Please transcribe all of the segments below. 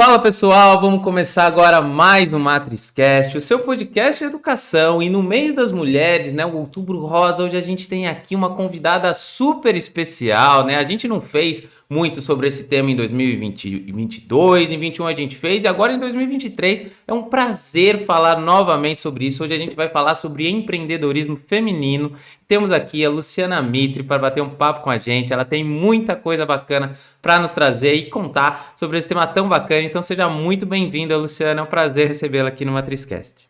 Fala pessoal, vamos começar agora mais um MatrizCast, o seu podcast de educação. E no mês das mulheres, né, o Outubro Rosa, hoje a gente tem aqui uma convidada super especial, né? A gente não fez muito sobre esse tema em 2020, 2022, em 21 a gente fez, e agora em 2023 é um prazer falar novamente sobre isso. Hoje a gente vai falar sobre empreendedorismo feminino. Temos aqui a Luciana Mitre para bater um papo com a gente. Ela tem muita coisa bacana para nos trazer e contar sobre esse tema tão bacana. Então seja muito bem-vinda, Luciana. É um prazer recebê-la aqui no MatrizCast.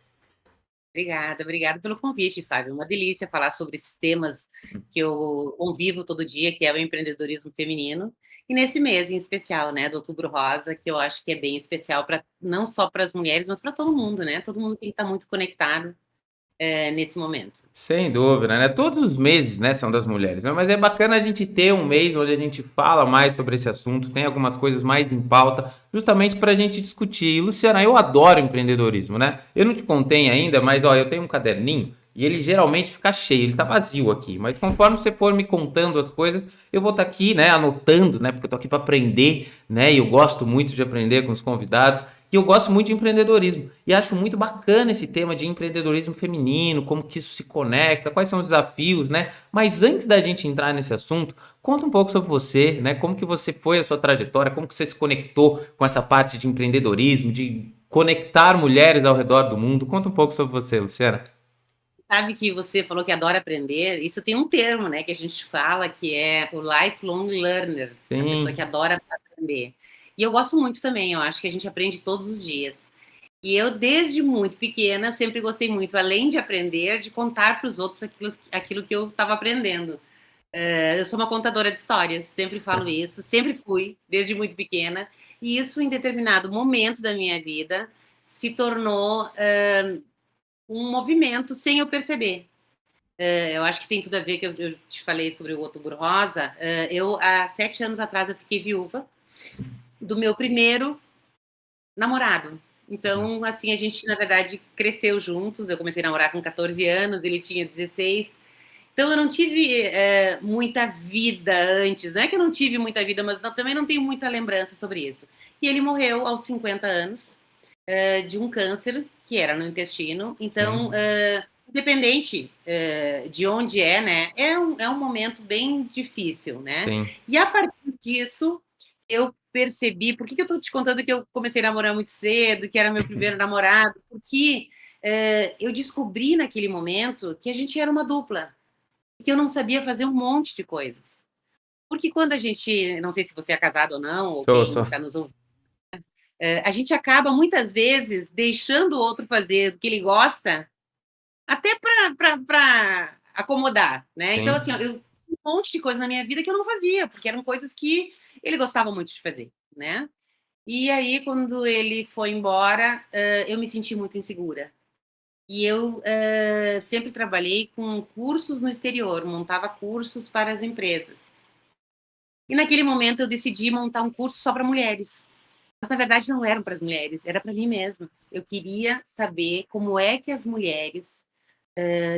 Obrigada pelo convite, Fábio. Uma delícia falar sobre esses temas que eu convivo todo dia, que é o empreendedorismo feminino. E nesse mês em especial, né, do Outubro Rosa, que eu acho que é bem especial para não só para as mulheres, mas para todo mundo, né? Todo mundo tem que estar muito conectado nesse momento. Sem dúvida, né? Todos os meses, né, são das mulheres, né? Mas é bacana a gente ter um mês onde a gente fala mais sobre esse assunto, tem algumas coisas mais em pauta, justamente para a gente discutir. E, Luciana, eu adoro empreendedorismo, né? Eu não te contei ainda, mas ó, eu tenho um caderninho e ele geralmente fica cheio, ele tá vazio aqui. Mas conforme você for me contando as coisas, eu vou estar aqui, né, anotando, né? Porque eu tô aqui para aprender, né? E eu gosto muito de aprender com os convidados. E eu gosto muito de empreendedorismo. E acho muito bacana esse tema de empreendedorismo feminino, como que isso se conecta, quais são os desafios, né? Mas antes da gente entrar nesse assunto, conta um pouco sobre você, né? Como que você foi a sua trajetória, como que você se conectou com essa parte de empreendedorismo, de conectar mulheres ao redor do mundo. Conta um pouco sobre você, Luciana. Sabe que você falou que adora aprender? Isso tem um termo, né, que a gente fala que é o lifelong learner, a pessoa que Sim, adora aprender. E eu gosto muito também, eu acho que a gente aprende todos os dias. E eu, desde muito pequena, sempre gostei muito, além de aprender, de contar para os outros aquilo que eu estava aprendendo. Eu sou uma contadora de histórias, sempre falo isso, sempre fui, desde muito pequena. E isso, em determinado momento da minha vida, se tornou um movimento sem eu perceber. Eu acho que tem tudo a ver que eu te falei sobre o Outubro Rosa. Eu, há 7 anos atrás, eu fiquei viúva do meu primeiro namorado. Então, assim, a gente, na verdade, cresceu juntos. Eu comecei a namorar com 14 anos, ele tinha 16. Então, eu não tive muita vida antes. Não é que eu não tive muita vida, mas também não tenho muita lembrança sobre isso. E ele morreu aos 50 anos de um câncer que era no intestino. Então, sim, independente de onde é, né, é um momento bem difícil, né? sim. E a partir disso, eu percebi, por que eu estou te contando que eu comecei a namorar muito cedo, que era meu primeiro namorado? Porque eu descobri naquele momento que a gente era uma dupla, que eu não sabia fazer um monte de coisas. Porque quando a gente, não sei se você é casado ou não, ou Sou, quem sou. está nos ouvindo, a gente acaba muitas vezes deixando o outro fazer o que ele gosta, até para acomodar, né? Então, assim, Sim. eu tinha um monte de coisa na minha vida que eu não fazia, porque eram coisas que ele gostava muito de fazer, né? E aí, quando ele foi embora, eu me senti muito insegura. E eu sempre trabalhei com cursos no exterior, montava cursos para as empresas. E naquele momento eu decidi montar um curso só para mulheres. Mas na verdade não eram para as mulheres, era para mim mesma. Eu queria saber como é que as mulheres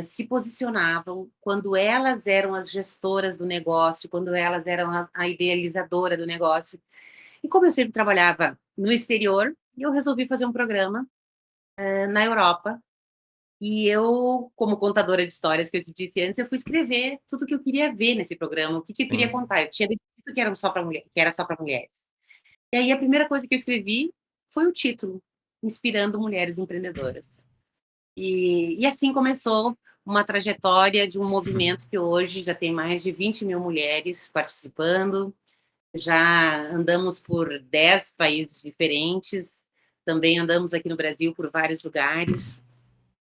se posicionavam quando elas eram as gestoras do negócio, quando elas eram a idealizadora do negócio. E como eu sempre trabalhava no exterior, eu resolvi fazer um programa na Europa. E eu, como contadora de histórias, que eu te disse antes, eu fui escrever tudo que eu queria ver nesse programa, o que, que eu queria Sim. contar. Eu tinha decidido que era só para mulher, que era só para mulheres. E aí a primeira coisa que eu escrevi foi o título, Inspirando Mulheres Empreendedoras. E assim começou uma trajetória de um movimento que hoje já tem mais de 20 mil mulheres participando, já andamos por 10 países diferentes, também andamos aqui no Brasil por vários lugares,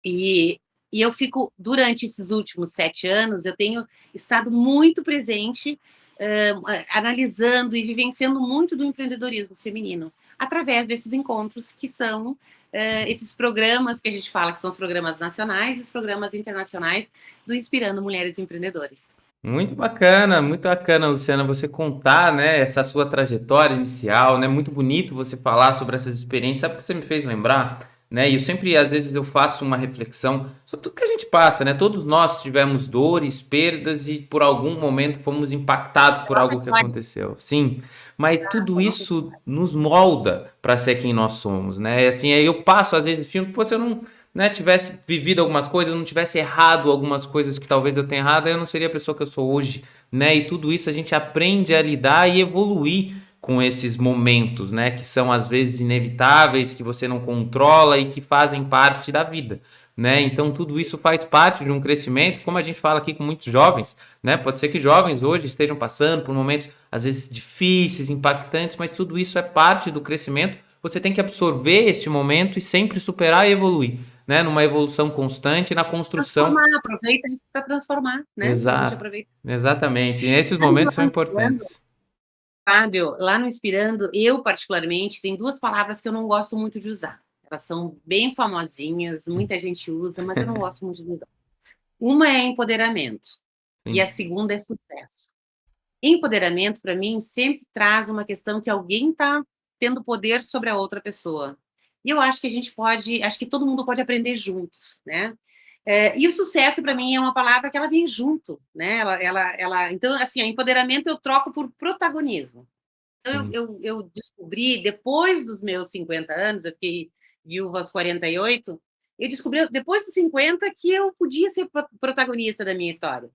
e, e eu fico, durante esses últimos 7 anos, eu tenho estado muito presente, analisando e vivenciando muito do empreendedorismo feminino, através desses encontros que são esses programas que a gente fala, que são os programas nacionais e os programas internacionais do Inspirando Mulheres Empreendedoras. Muito bacana, Luciana, você contar, né, essa sua trajetória inicial, né? Muito bonito você falar sobre essas experiências. Sabe o que você me fez lembrar? né? E eu sempre, às vezes, eu faço uma reflexão sobre tudo que a gente passa, né? Todos nós tivemos dores, perdas e por algum momento fomos impactados por Nossa algo que história, aconteceu. Sim, mas tudo a nossa isso história. nos molda para ser quem nós somos, né? Assim, aí eu passo às vezes filme, pô, se eu não, né, tivesse vivido algumas coisas, não tivesse errado algumas coisas que talvez eu tenha errado, eu não seria a pessoa que eu sou hoje, né? E tudo isso a gente aprende a lidar e evoluir com esses momentos, né, que são às vezes inevitáveis, que você não controla e que fazem parte da vida, né? Então tudo isso faz parte de um crescimento, como a gente fala aqui com muitos jovens, né? Pode ser que jovens hoje estejam passando por momentos às vezes difíceis, impactantes, mas tudo isso é parte do crescimento. Você tem que absorver este momento e sempre superar e evoluir, né? Numa evolução constante, na construção. Transformar, aproveita isso para transformar, né? A gente Exato. aproveita. Exatamente. E esses Sabe, momentos são lá no Inspirando, importantes. Fábio, lá no Inspirando, eu particularmente, tem duas palavras que eu não gosto muito de usar. Elas são bem famosinhas, muita gente usa, mas eu não gosto muito de usar. Uma é empoderamento e a Sim. segunda é sucesso. Empoderamento, para mim, sempre traz uma questão que alguém está tendo poder sobre a outra pessoa. E eu acho que a gente pode, acho que todo mundo pode aprender juntos, né? E o sucesso, para mim, é uma palavra que ela vem junto, né? Então, assim, empoderamento eu troco por protagonismo. Então, Sim. eu descobri, depois dos meus 50 anos, eu fiquei viúva aos 48, eu descobri, depois dos 50, que eu podia ser protagonista da minha história,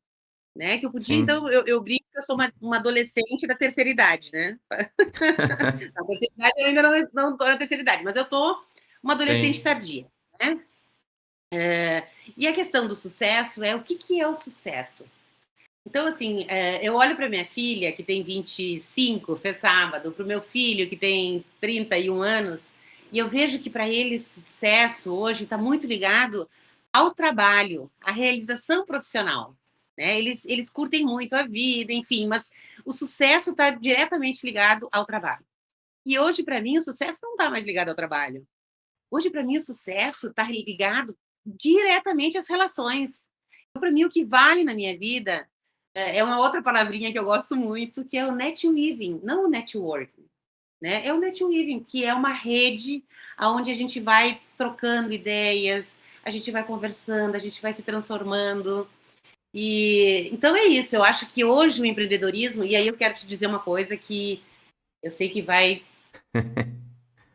né? Que eu podia, Sim. então, eu brinco que eu sou uma adolescente da terceira idade, né? Na terceira idade eu ainda não estou na terceira idade, mas eu estou uma adolescente Sim. tardia, né? E a questão do sucesso é o que é o sucesso? Então, assim, eu olho para minha filha, que tem 25, fez sábado, para o meu filho, que tem 31 anos, e eu vejo que para eles sucesso hoje está muito ligado ao trabalho, à realização profissional. Né? Eles curtem muito a vida, enfim, mas o sucesso está diretamente ligado ao trabalho. E hoje, para mim, o sucesso não está mais ligado ao trabalho. Hoje, para mim, o sucesso está ligado diretamente às relações. Para mim, o que vale na minha vida é uma outra palavrinha que eu gosto muito, que é o net weaving, não o networking. Né? É o net weaving, que é uma rede onde a gente vai trocando ideias, a gente vai conversando, a gente vai se transformando. E então é isso. Eu acho que hoje o empreendedorismo, e aí eu quero te dizer uma coisa que eu sei que vai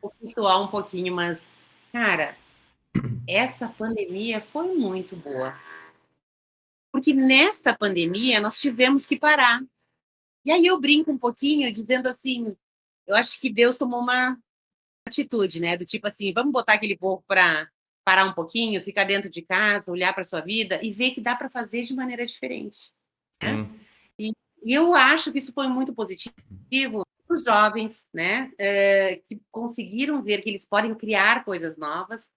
conflituar um pouquinho, mas, cara, essa pandemia foi muito boa. Porque nesta pandemia nós tivemos que parar. E aí eu brinco um pouquinho dizendo assim, eu acho que Deus tomou uma atitude, né? Do tipo assim, vamos botar aquele povo para parar um pouquinho, ficar dentro de casa, olhar para sua vida e ver que dá para fazer de maneira diferente, né? Sim. E, e eu acho que isso foi muito positivo para os jovens, né? Que conseguiram ver que eles podem criar coisas novas,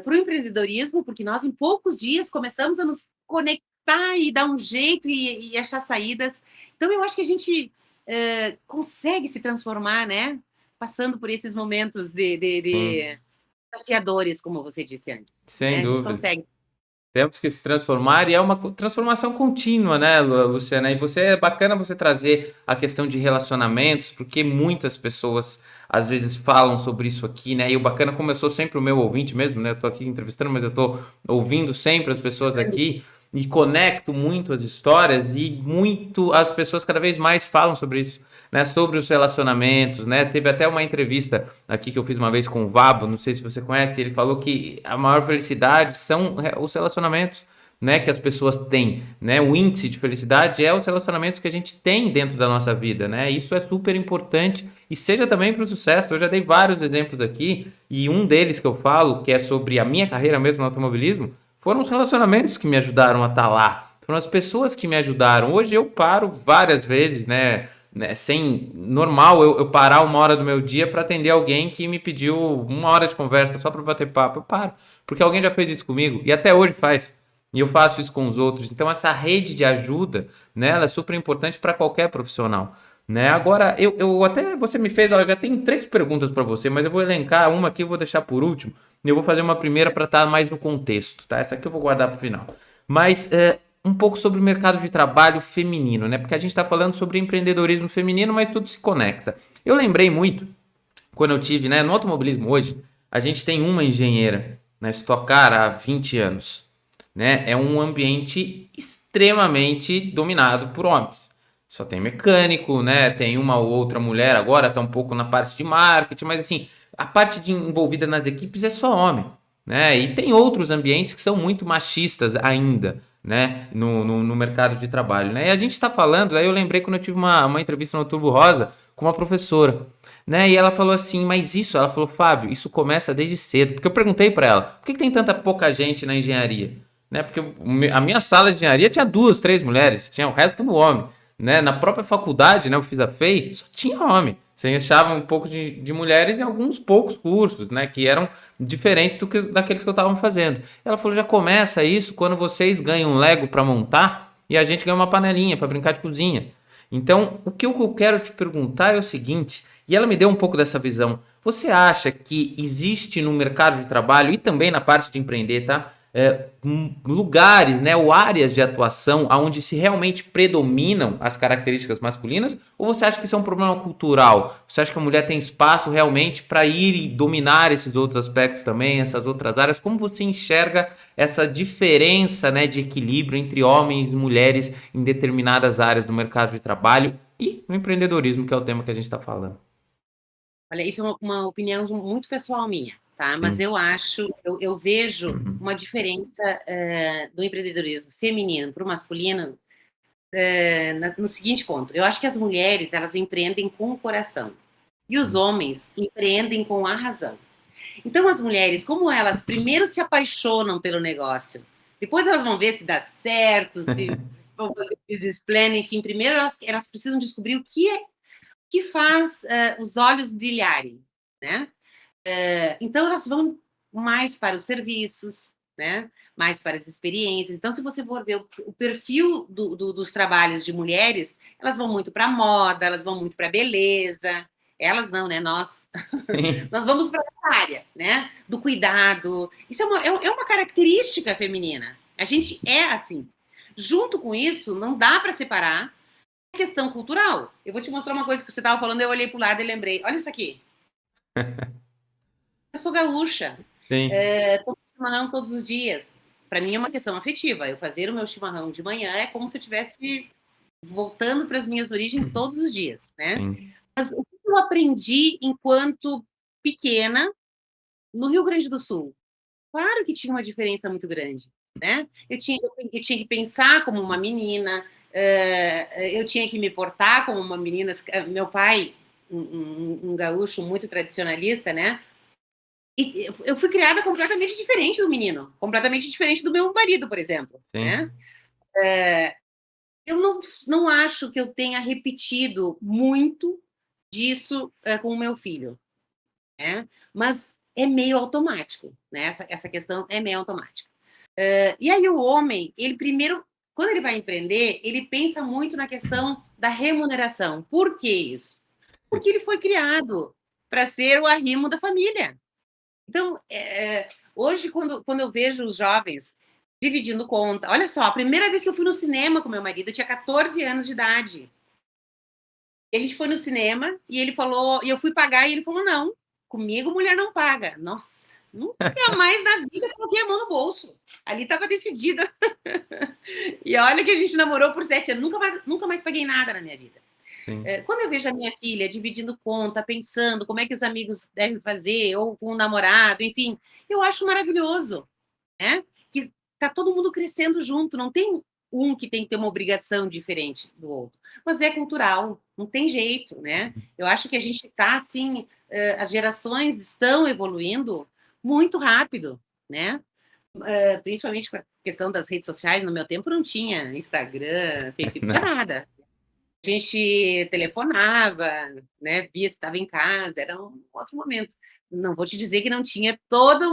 para o empreendedorismo, porque nós em poucos dias começamos a nos conectar e dar um jeito e achar saídas. Então eu acho que a gente consegue se transformar, né? Passando por esses momentos Sim. de desafiadores, como você disse antes. Sem Né? A gente dúvida. consegue. Temos que se transformar e é uma transformação contínua, né, Luciana? E você é bacana você trazer a questão de relacionamentos, porque muitas pessoas às vezes falam sobre isso aqui, né? E o bacana, como eu sou sempre o meu ouvinte mesmo, né? Eu tô aqui entrevistando, mas eu tô ouvindo sempre as pessoas aqui e conecto muito as histórias e muito as pessoas cada vez mais falam sobre isso, né? Sobre os relacionamentos, né? Teve até uma entrevista aqui que eu fiz uma vez com o Vabo, não sei se você conhece, ele falou que a maior felicidade são os relacionamentos, né, que as pessoas têm, né? O índice de felicidade é os relacionamentos que a gente tem dentro da nossa vida, né? Isso é super importante e seja também para o sucesso. Eu já dei vários exemplos aqui e um deles que eu falo, que é sobre a minha carreira mesmo no automobilismo, foram os relacionamentos que me ajudaram a estar lá. Foram as pessoas que me ajudaram. Hoje eu paro várias vezes, né, sem normal eu parar uma hora do meu dia para atender alguém que me pediu uma hora de conversa só para bater papo. Eu paro, porque alguém já fez isso comigo e até hoje faz. E eu faço isso com os outros. Então essa rede de ajuda, né, ela é super importante para qualquer profissional. Né? Agora, eu até você me fez, olha, já tenho três perguntas para você, mas eu vou elencar uma aqui, eu vou deixar por último. E eu vou fazer uma primeira para estar mais no contexto, tá? Essa aqui eu vou guardar para o final. Mas um pouco sobre o mercado de trabalho feminino, né? Porque a gente está falando sobre empreendedorismo feminino, mas tudo se conecta. Eu lembrei muito quando eu tive, né, no automobilismo hoje. a gente tem uma engenheira na Stock Car há 20 anos, né? É um ambiente extremamente dominado por homens. Só tem mecânico, né? Tem uma ou outra mulher agora, tá um pouco na parte de marketing, mas assim, a parte envolvida nas equipes é só homem, né? E tem outros ambientes que são muito machistas ainda, né? No mercado de trabalho, né? E a gente está falando, aí eu lembrei quando eu tive uma entrevista no Turbo Rosa com uma professora, né? E ela falou assim, mas isso, ela falou, Fábio, isso começa desde cedo. Porque eu perguntei para ela, por que tem tanta pouca gente na engenharia? Né? Porque a minha sala de engenharia tinha 2, 3 mulheres, tinha o resto no homem, né? Na própria faculdade, né? Eu fiz a FEI, só tinha homem. Você achava um pouco de mulheres em alguns poucos cursos, né? Que eram diferentes daqueles que eu estava fazendo. Ela falou, já começa isso quando vocês ganham um Lego para montar e a gente ganha uma panelinha para brincar de cozinha. Então, o que eu quero te perguntar é o seguinte, e ela me deu um pouco dessa visão. Você acha que existe no mercado de trabalho e também na parte de empreender, tá? Lugares, né, ou áreas de atuação onde se realmente predominam as características masculinas? Ou você acha que isso é um problema cultural? Você acha que a mulher tem espaço realmente para ir e dominar esses outros aspectos também, essas outras áreas? Como você enxerga essa diferença, né, de equilíbrio entre homens e mulheres em determinadas áreas do mercado de trabalho e no empreendedorismo, que é o tema que a gente está falando? Olha, isso é uma opinião muito pessoal minha, tá? Mas Sim. eu vejo Uhum. uma diferença do empreendedorismo feminino para o masculino no seguinte ponto. Eu acho que as mulheres, elas empreendem com o coração e os Sim. homens empreendem com a razão. Então, as mulheres, como elas primeiro se apaixonam pelo negócio, depois elas vão ver se dá certo, se vão fazer business plan, enfim, primeiro elas precisam descobrir o que faz os olhos brilharem, né? Então, elas vão mais para os serviços, né? Mais para as experiências. Então, se você for ver o perfil dos trabalhos de mulheres, elas vão muito para a moda, elas vão muito para a beleza. Elas não, né? Nós. Sim. Nós vamos para essa área, né? Do cuidado. Isso é uma característica feminina. A gente é assim. Junto com isso, não dá para separar a questão cultural. Eu vou te mostrar uma coisa que você estava falando, eu olhei para o lado e lembrei. Olha isso aqui. Eu sou gaúcha. Sim. Tomo chimarrão todos os dias. Para mim é uma questão afetiva. Eu fazer o meu chimarrão de manhã é como se eu estivesse voltando para as minhas origens todos os dias, né? Sim. Mas o que eu aprendi enquanto pequena no Rio Grande do Sul? Claro que tinha uma diferença muito grande, né? Eu tinha que pensar como uma menina, eu tinha que me portar como uma menina. Meu pai, um gaúcho muito tradicionalista, né? E eu fui criada completamente diferente do menino, completamente diferente do meu marido, por exemplo, né? Sim. Eu não acho que eu tenha repetido muito disso com o meu filho, né? Mas é meio automático, né? Essa questão é meio automática. E aí o homem, ele primeiro, quando ele vai empreender, ele pensa muito na questão da remuneração. Por que isso? Porque ele foi criado para ser o arrimo da família. Então, hoje, quando eu vejo os jovens dividindo conta, olha só, a primeira vez que eu fui no cinema com meu marido, eu tinha 14 anos de idade. E a gente foi no cinema e ele falou, e eu fui pagar e ele falou: não, comigo mulher não paga. Nossa, nunca mais na vida coloquei a mão no bolso. Ali estava decidida. E olha que a gente namorou por 7 anos, nunca mais paguei nada na minha vida. Sim. Quando eu vejo a minha filha dividindo conta, pensando como é que os amigos devem fazer, ou com o namorado, enfim, eu acho maravilhoso, né? Que tá todo mundo crescendo junto, não tem um que tem que ter uma obrigação diferente do outro, mas é cultural, não tem jeito, né? Eu acho que a gente está assim, as gerações estão evoluindo muito rápido, né? Principalmente com a questão das redes sociais. No meu tempo não tinha Instagram, Facebook, tinha Não. nada. A gente telefonava, né? Via se estava em casa, era um outro momento. Não vou te dizer que não tinha todo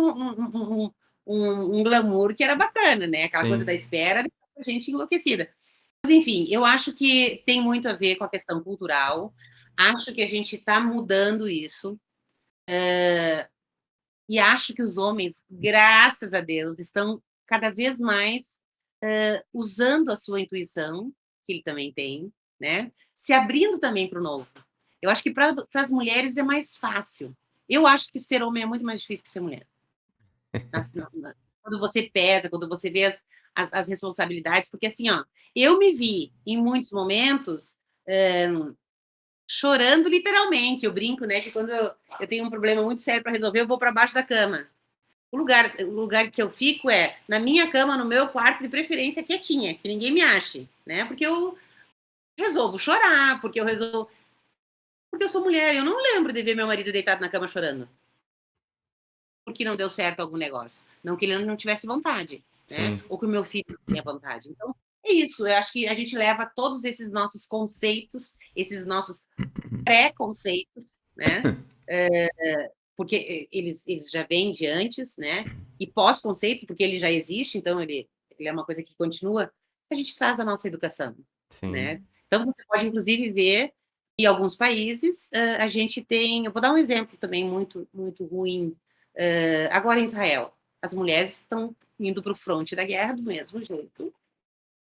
um glamour que era bacana, né? Aquela coisa da Sim. espera, a gente enlouquecida. Mas, enfim, eu acho que tem muito a ver com a questão cultural. Acho que a gente está mudando isso. E acho que os homens, graças a Deus, estão cada vez mais usando a sua intuição, que ele também tem, né? Se abrindo também para o novo. Eu acho que para as mulheres é mais fácil. Eu acho que ser homem é muito mais difícil que ser mulher. Quando você pesa, quando você vê as responsabilidades, porque assim, ó, eu me vi em muitos momentos chorando literalmente. Eu brinco, né, que quando eu tenho um problema muito sério para resolver, eu vou para baixo da cama. O lugar que eu fico é na minha cama, no meu quarto, de preferência quietinha, que ninguém me ache, né? Porque eu resolvo chorar, porque eu sou mulher. Eu não lembro de ver meu marido deitado na cama chorando porque não deu certo algum negócio. Não que ele não tivesse vontade, né? Sim. Ou que o meu filho não tinha vontade. Então, é isso. Eu acho que a gente leva todos esses nossos conceitos, esses nossos pré-conceitos, né? Porque eles já vêm de antes, né? E pós-conceito, porque ele já existe, então ele é uma coisa que continua. A gente traz a nossa educação, né? Sim. Então, você pode, inclusive, ver que em alguns países a gente tem... Eu vou dar um exemplo também muito, muito ruim. Agora, em Israel, as mulheres estão indo para o fronte da guerra do mesmo jeito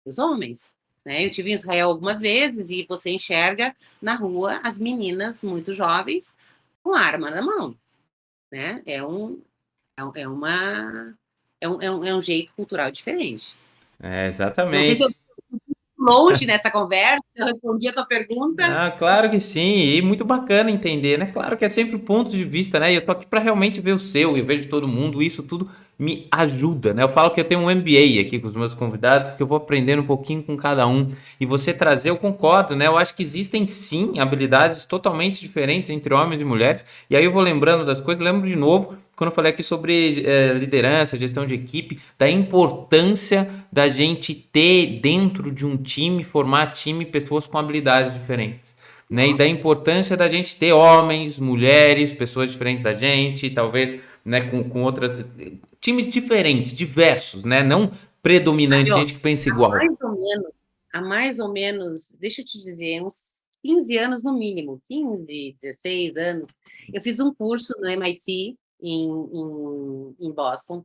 que os homens. Né? Eu tive em Israel algumas vezes e você enxerga na rua as meninas muito jovens com arma na mão. Né? É um jeito cultural diferente. Não sei se eu Exatamente. longe nessa conversa, eu respondi a tua pergunta. Ah, claro que sim, e muito bacana entender, né? Claro que é sempre ponto de vista, né? E eu tô aqui para realmente ver o seu, eu vejo todo mundo, isso tudo me ajuda, né? Eu falo que eu tenho um MBA aqui com os meus convidados, porque eu vou aprendendo um pouquinho com cada um. E você trazer, eu concordo, né? Eu acho que existem sim habilidades totalmente diferentes entre homens e mulheres. E aí eu vou lembrando das coisas, lembro de novo quando eu falei aqui sobre liderança, gestão de equipe, da importância da gente ter dentro de um time, formar time, pessoas com habilidades diferentes. Né? E da importância da gente ter homens, mulheres, pessoas diferentes da gente, talvez né, com outras. Times diferentes, diversos, né? Não predominante, Mário, gente que pensa igual. há mais ou menos, deixa eu te dizer, uns 15 anos no mínimo, 15, 16 anos, eu fiz um curso no MIT, em Boston,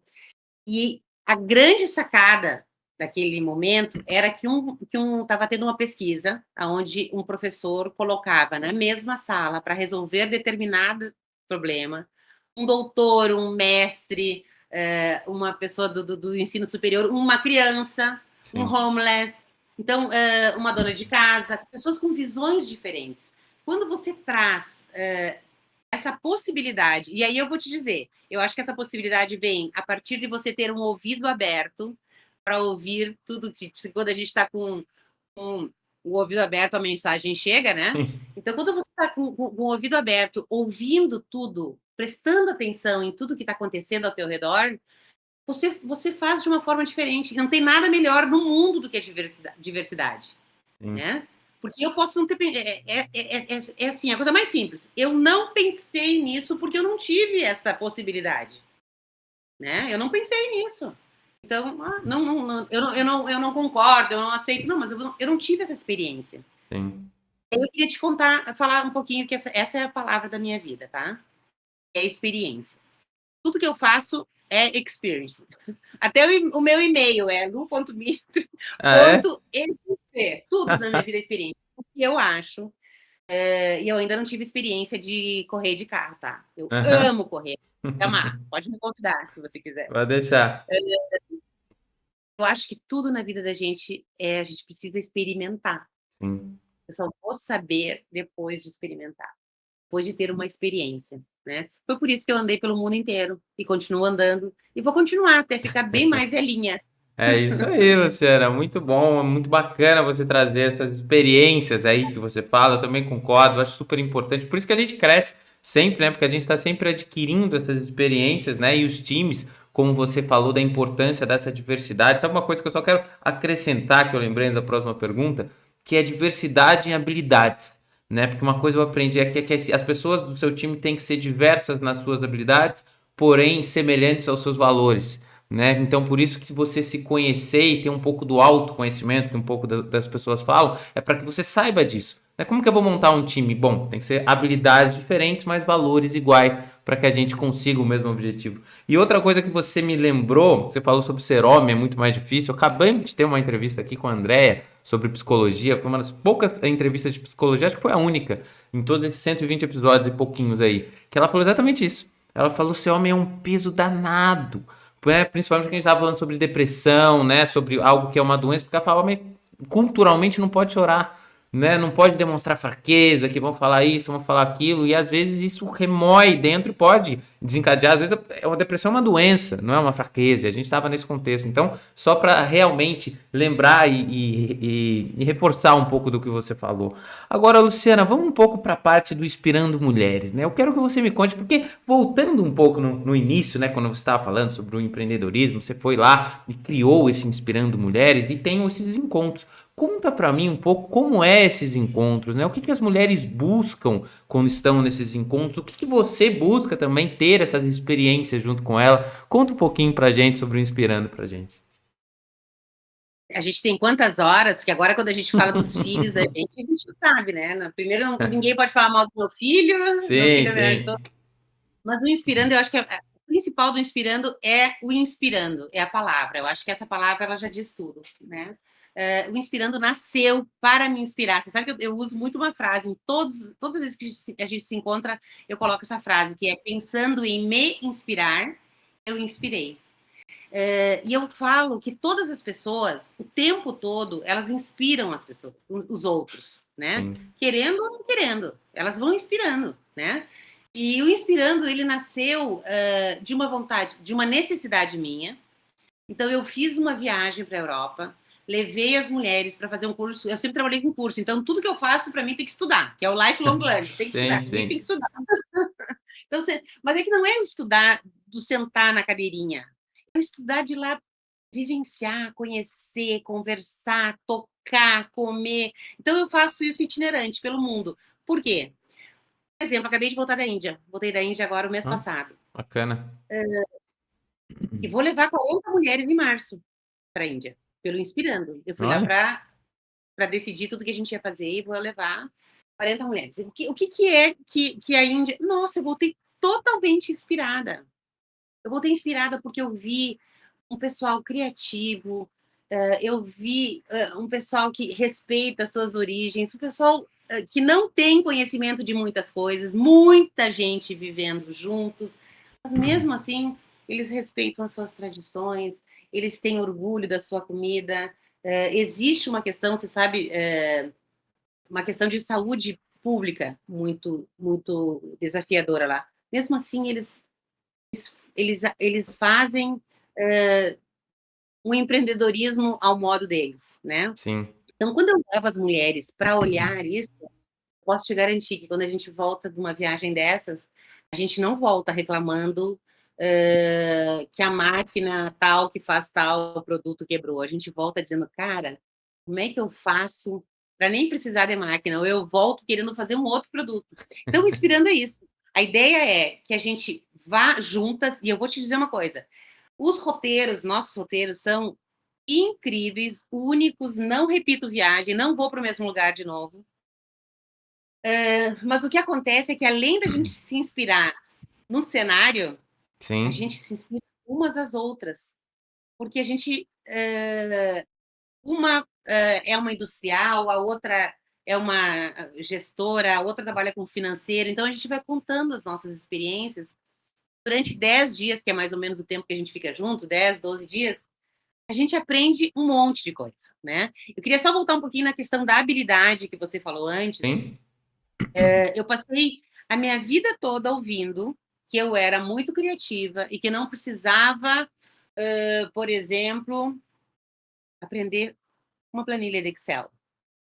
e a grande sacada daquele momento era que estava tendo uma pesquisa onde um professor colocava na mesma sala para resolver determinado problema um doutor, um mestre, uma pessoa do ensino superior, uma criança, um Sim, homeless, então uma dona de casa, pessoas com visões diferentes. Quando você traz essa possibilidade, e aí eu vou te dizer, eu acho que essa possibilidade vem a partir de você ter um ouvido aberto para ouvir tudo. Quando a gente está com o ouvido aberto, a mensagem chega, né? sim, Então, quando você está com o ouvido aberto, ouvindo tudo, prestando atenção em tudo que está acontecendo ao teu redor, você faz de uma forma diferente. Não tem nada melhor no mundo do que a diversidade, sim, né? Porque eu posso não ter... É assim, a coisa mais simples. Eu não pensei nisso porque eu não tive essa possibilidade, né? Eu não pensei nisso. Então, eu não concordo, eu não aceito. Não, mas eu não tive essa experiência. sim. Eu queria te falar um pouquinho que essa é a palavra da minha vida, tá? É experiência. Tudo que eu faço é experience. Até o meu e-mail é lu.mitre.ec. Ah, é? Tudo na minha vida é experiência. O que eu acho, e eu ainda não tive experiência de correr de carro, tá? Eu Aham. amo correr. Amar. Pode me convidar, se você quiser. Vai deixar. Eu acho que tudo na vida da gente a gente precisa experimentar. Sim. Eu só vou saber depois de experimentar, depois de ter uma experiência, né? Foi por isso que eu andei pelo mundo inteiro e continuo andando e vou continuar até ficar bem mais velhinha. É isso aí, Luciana. Muito bom, muito bacana você trazer essas experiências aí que você fala. Eu também concordo, acho super importante. Por isso que a gente cresce sempre, né? Porque a gente está sempre adquirindo essas experiências, né? E os times, como você falou, da importância dessa diversidade. Sabe uma coisa que eu só quero acrescentar, que eu lembrei da próxima pergunta, que é diversidade em habilidades, né? Porque uma coisa eu aprendi aqui é que as pessoas do seu time têm que ser diversas nas suas habilidades, porém semelhantes aos seus valores, né? Então, por isso que você se conhecer e ter um pouco do autoconhecimento, que um pouco das pessoas falam, é para que você saiba disso. Né? Como que eu vou montar um time? Bom, tem que ser habilidades diferentes, mas valores iguais, para que a gente consiga o mesmo objetivo. E outra coisa que você me lembrou, você falou sobre ser homem, é muito mais difícil. Eu acabei de ter uma entrevista aqui com a Andrea sobre psicologia, foi uma das poucas entrevistas de psicologia, acho que foi a única, em todos esses 120 episódios e pouquinhos aí, que ela falou exatamente isso. Ela falou: ser homem é um peso danado. Principalmente porque a gente estava falando sobre depressão, né? Sobre algo que é uma doença, porque ela fala: homem culturalmente não pode chorar, né? Não pode demonstrar fraqueza, que vão falar isso, vão falar aquilo, e às vezes isso remói dentro e pode desencadear. Às vezes a depressão é uma doença, não é uma fraqueza. A gente estava nesse contexto. Então, só para realmente lembrar e reforçar um pouco do que você falou. Agora, Luciana, vamos um pouco para a parte do Inspirando Mulheres, né? Eu quero que você me conte, porque voltando um pouco no início, né, quando você estava falando sobre o empreendedorismo, você foi lá e criou esse Inspirando Mulheres e tem esses encontros. Conta para mim um pouco como é esses encontros, né? O que as mulheres buscam quando estão nesses encontros? O que você busca também ter essas experiências junto com ela? Conta um pouquinho pra gente sobre o Inspirando pra gente. A gente tem quantas horas? Porque agora, quando a gente fala dos filhos da gente, a gente não sabe, né? Primeiro, ninguém pode falar mal do meu Sim, filho é melhor de todos. sim. Mas o Inspirando, eu acho que o principal do Inspirando é o inspirando, é a palavra. Eu acho que essa palavra ela já diz tudo, né? O Inspirando nasceu para me inspirar. Você sabe que eu uso muito uma frase, todas as vezes que a gente se encontra, eu coloco essa frase, que é: pensando em me inspirar, eu inspirei. E eu falo que todas as pessoas, o tempo todo, elas inspiram as pessoas, os outros, né? Sim. Querendo ou não querendo, elas vão inspirando, né? E o Inspirando, ele nasceu de uma vontade, de uma necessidade minha. Então, eu fiz uma viagem para a Europa, levei as mulheres para fazer um curso. Eu sempre trabalhei com curso, então tudo que eu faço, para mim, tem que estudar, que é o lifelong learning, tem que Sim, estudar, ninguém tem sim. que estudar. Então, mas é que não é o estudar do sentar na cadeirinha, é o estudar de lá vivenciar, conhecer, conversar, tocar, comer. Então, eu faço isso itinerante pelo mundo. Por quê? Por exemplo, acabei de voltar da Índia. Voltei da Índia agora o mês Ah, passado. bacana. E vou levar 40 mulheres em março para a Índia, pelo Inspirando. Eu fui lá Olha. para decidir tudo que a gente ia fazer e vou levar 40 mulheres. O que é que a Índia... Nossa, eu voltei totalmente inspirada. Eu voltei inspirada porque eu vi um pessoal criativo, eu vi um pessoal que respeita as suas origens, um pessoal que não tem conhecimento de muitas coisas, muita gente vivendo juntos, mas mesmo assim eles respeitam as suas tradições, eles têm orgulho da sua comida. Existe uma questão, você sabe, uma questão de saúde pública muito, muito desafiadora lá. Mesmo assim, eles fazem um empreendedorismo ao modo deles, né? Sim. Então, quando eu levo as mulheres para olhar isso, posso te garantir que quando a gente volta de uma viagem dessas, a gente não volta reclamando que a máquina tal que faz tal produto quebrou. A gente volta dizendo: cara, como é que eu faço para nem precisar de máquina? Ou eu volto querendo fazer um outro produto. Então, inspirando é isso. A ideia é que a gente vá juntas, e eu vou te dizer uma coisa: os roteiros, nossos roteiros, são incríveis, únicos, não repito viagem, não vou para o mesmo lugar de novo. Mas o que acontece é que, além da gente se inspirar no cenário, a Sim. gente se inspira umas às outras, porque a gente, uma é uma industrial, a outra é uma gestora, a outra trabalha com financeiro, então a gente vai contando as nossas experiências durante 10 dias, que é mais ou menos o tempo que a gente fica junto, 10, 12 dias, a gente aprende um monte de coisa, né? Eu queria só voltar um pouquinho na questão da habilidade que você falou antes. Sim. Eu passei a minha vida toda ouvindo que eu era muito criativa e que não precisava, por exemplo, aprender uma planilha de Excel.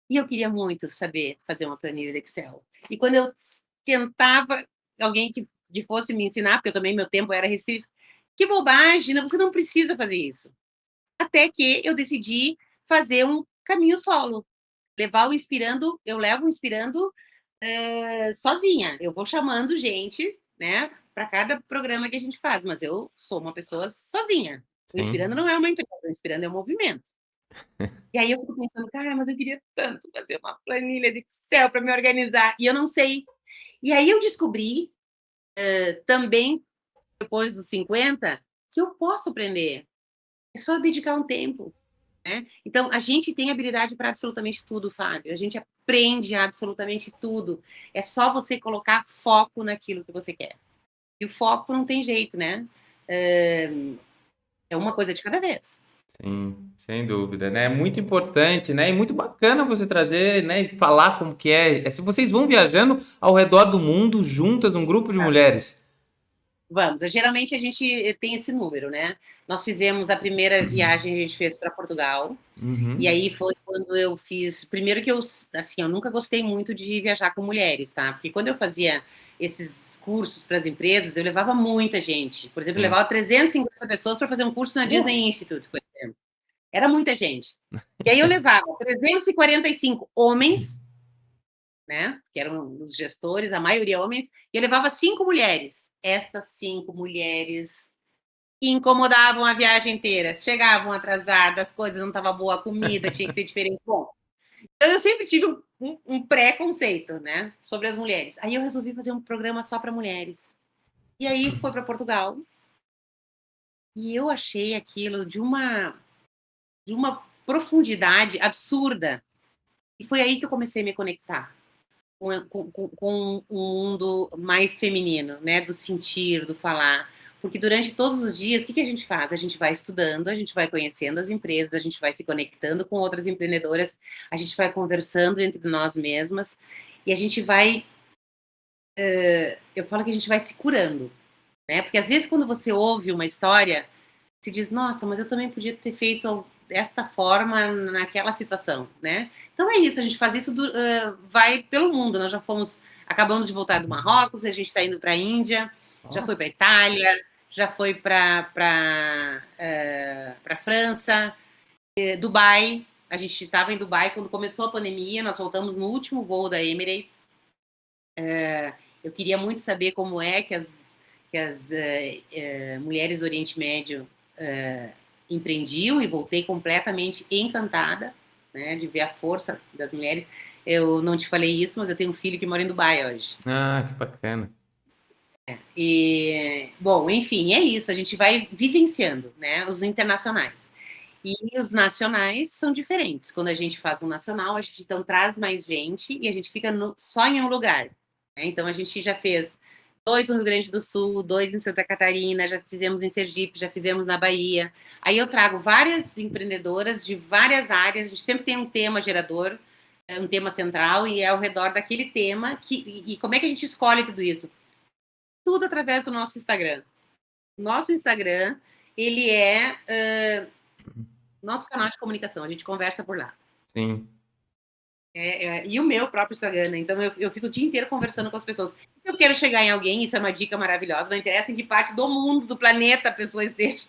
E eu queria muito saber fazer uma planilha de Excel. E quando eu tentava alguém que fosse me ensinar, porque eu também meu tempo era restrito, que bobagem, você não precisa fazer isso. Até que eu decidi fazer um caminho solo, levar o Inspirando, eu levo o Inspirando sozinha. Eu vou chamando gente, né, para cada programa que a gente faz, mas eu sou uma pessoa sozinha. O Inspirando Sim. não é uma empresa, o Inspirando é um movimento. E aí eu fico pensando, cara, mas eu queria tanto fazer uma planilha de Excel para me organizar, e eu não sei. E aí eu descobri também depois dos 50, que eu posso aprender. É só dedicar um tempo. Né? Então, a gente tem habilidade para absolutamente tudo, Fábio. A gente aprende absolutamente tudo. É só você colocar foco naquilo que você quer. E o foco não tem jeito, né? É uma coisa de cada vez. Sim, sem dúvida, né? É muito importante, né? E muito bacana você trazer, né? E falar como que é. Se vocês vão viajando ao redor do mundo juntas, um grupo de mulheres. Vamos, geralmente a gente tem esse número, né? Nós fizemos a primeira viagem, a gente fez para Portugal, e Uhum. aí foi quando eu fiz. Primeiro que eu, assim, eu nunca gostei muito de viajar com mulheres, tá? Porque quando eu fazia esses cursos para as empresas, eu levava muita gente. Por exemplo, eu Sim. levava 350 pessoas para fazer um curso na Disney Institute, por exemplo. Era muita gente. E aí eu levava 345 homens, né? Que eram os gestores, a maioria homens, e eu levava 5 mulheres. Estas 5 mulheres incomodavam a viagem inteira, chegavam atrasadas, as coisas não estavam boa, a comida tinha que ser diferente. Bom, então eu sempre tive um preconceito, né, sobre as mulheres. Aí eu resolvi fazer um programa só para mulheres. E aí foi para Portugal e eu achei aquilo de uma profundidade absurda. E foi aí que eu comecei a me conectar com um mundo mais feminino, né? Do sentir, do falar. Porque durante todos os dias, o que a gente faz? A gente vai estudando, a gente vai conhecendo as empresas, a gente vai se conectando com outras empreendedoras, a gente vai conversando entre nós mesmas e a gente vai. Eu falo que a gente vai se curando, né? Porque às vezes quando você ouve uma história, se diz, nossa, mas eu também podia ter feito desta forma naquela situação, né? Então é isso, a gente faz isso, vai pelo mundo. Nós já fomos, acabamos de voltar do Marrocos, a gente está indo para a Índia, já foi para a Itália, já foi para França, Dubai. A gente estava em Dubai quando começou a pandemia, nós voltamos no último voo da Emirates. Eu queria muito saber como é que as mulheres do Oriente Médio empreendiam e voltei completamente encantada, né, de ver a força das mulheres. Eu não te falei isso, mas eu tenho um filho que mora em Dubai hoje. Ah, que bacana. E, bom, enfim, é isso. A gente vai vivenciando, né, os internacionais. E os nacionais são diferentes. Quando a gente faz um nacional, a gente então traz mais gente e a gente fica só em um lugar. Né? Então a gente já fez 2 no Rio Grande do Sul, 2 em Santa Catarina, já fizemos em Sergipe, já fizemos na Bahia. Aí eu trago várias empreendedoras de várias áreas, a gente sempre tem um tema gerador, um tema central, e é ao redor daquele tema. E como é que a gente escolhe tudo isso? Tudo através do nosso Instagram. Nosso Instagram, ele é nosso canal de comunicação, a gente conversa por lá. Sim. E o meu próprio Instagram, né? Então eu fico o dia inteiro conversando com as pessoas. Se eu quero chegar em alguém, isso é uma dica maravilhosa, não interessa em que parte do mundo, do planeta a pessoa esteja,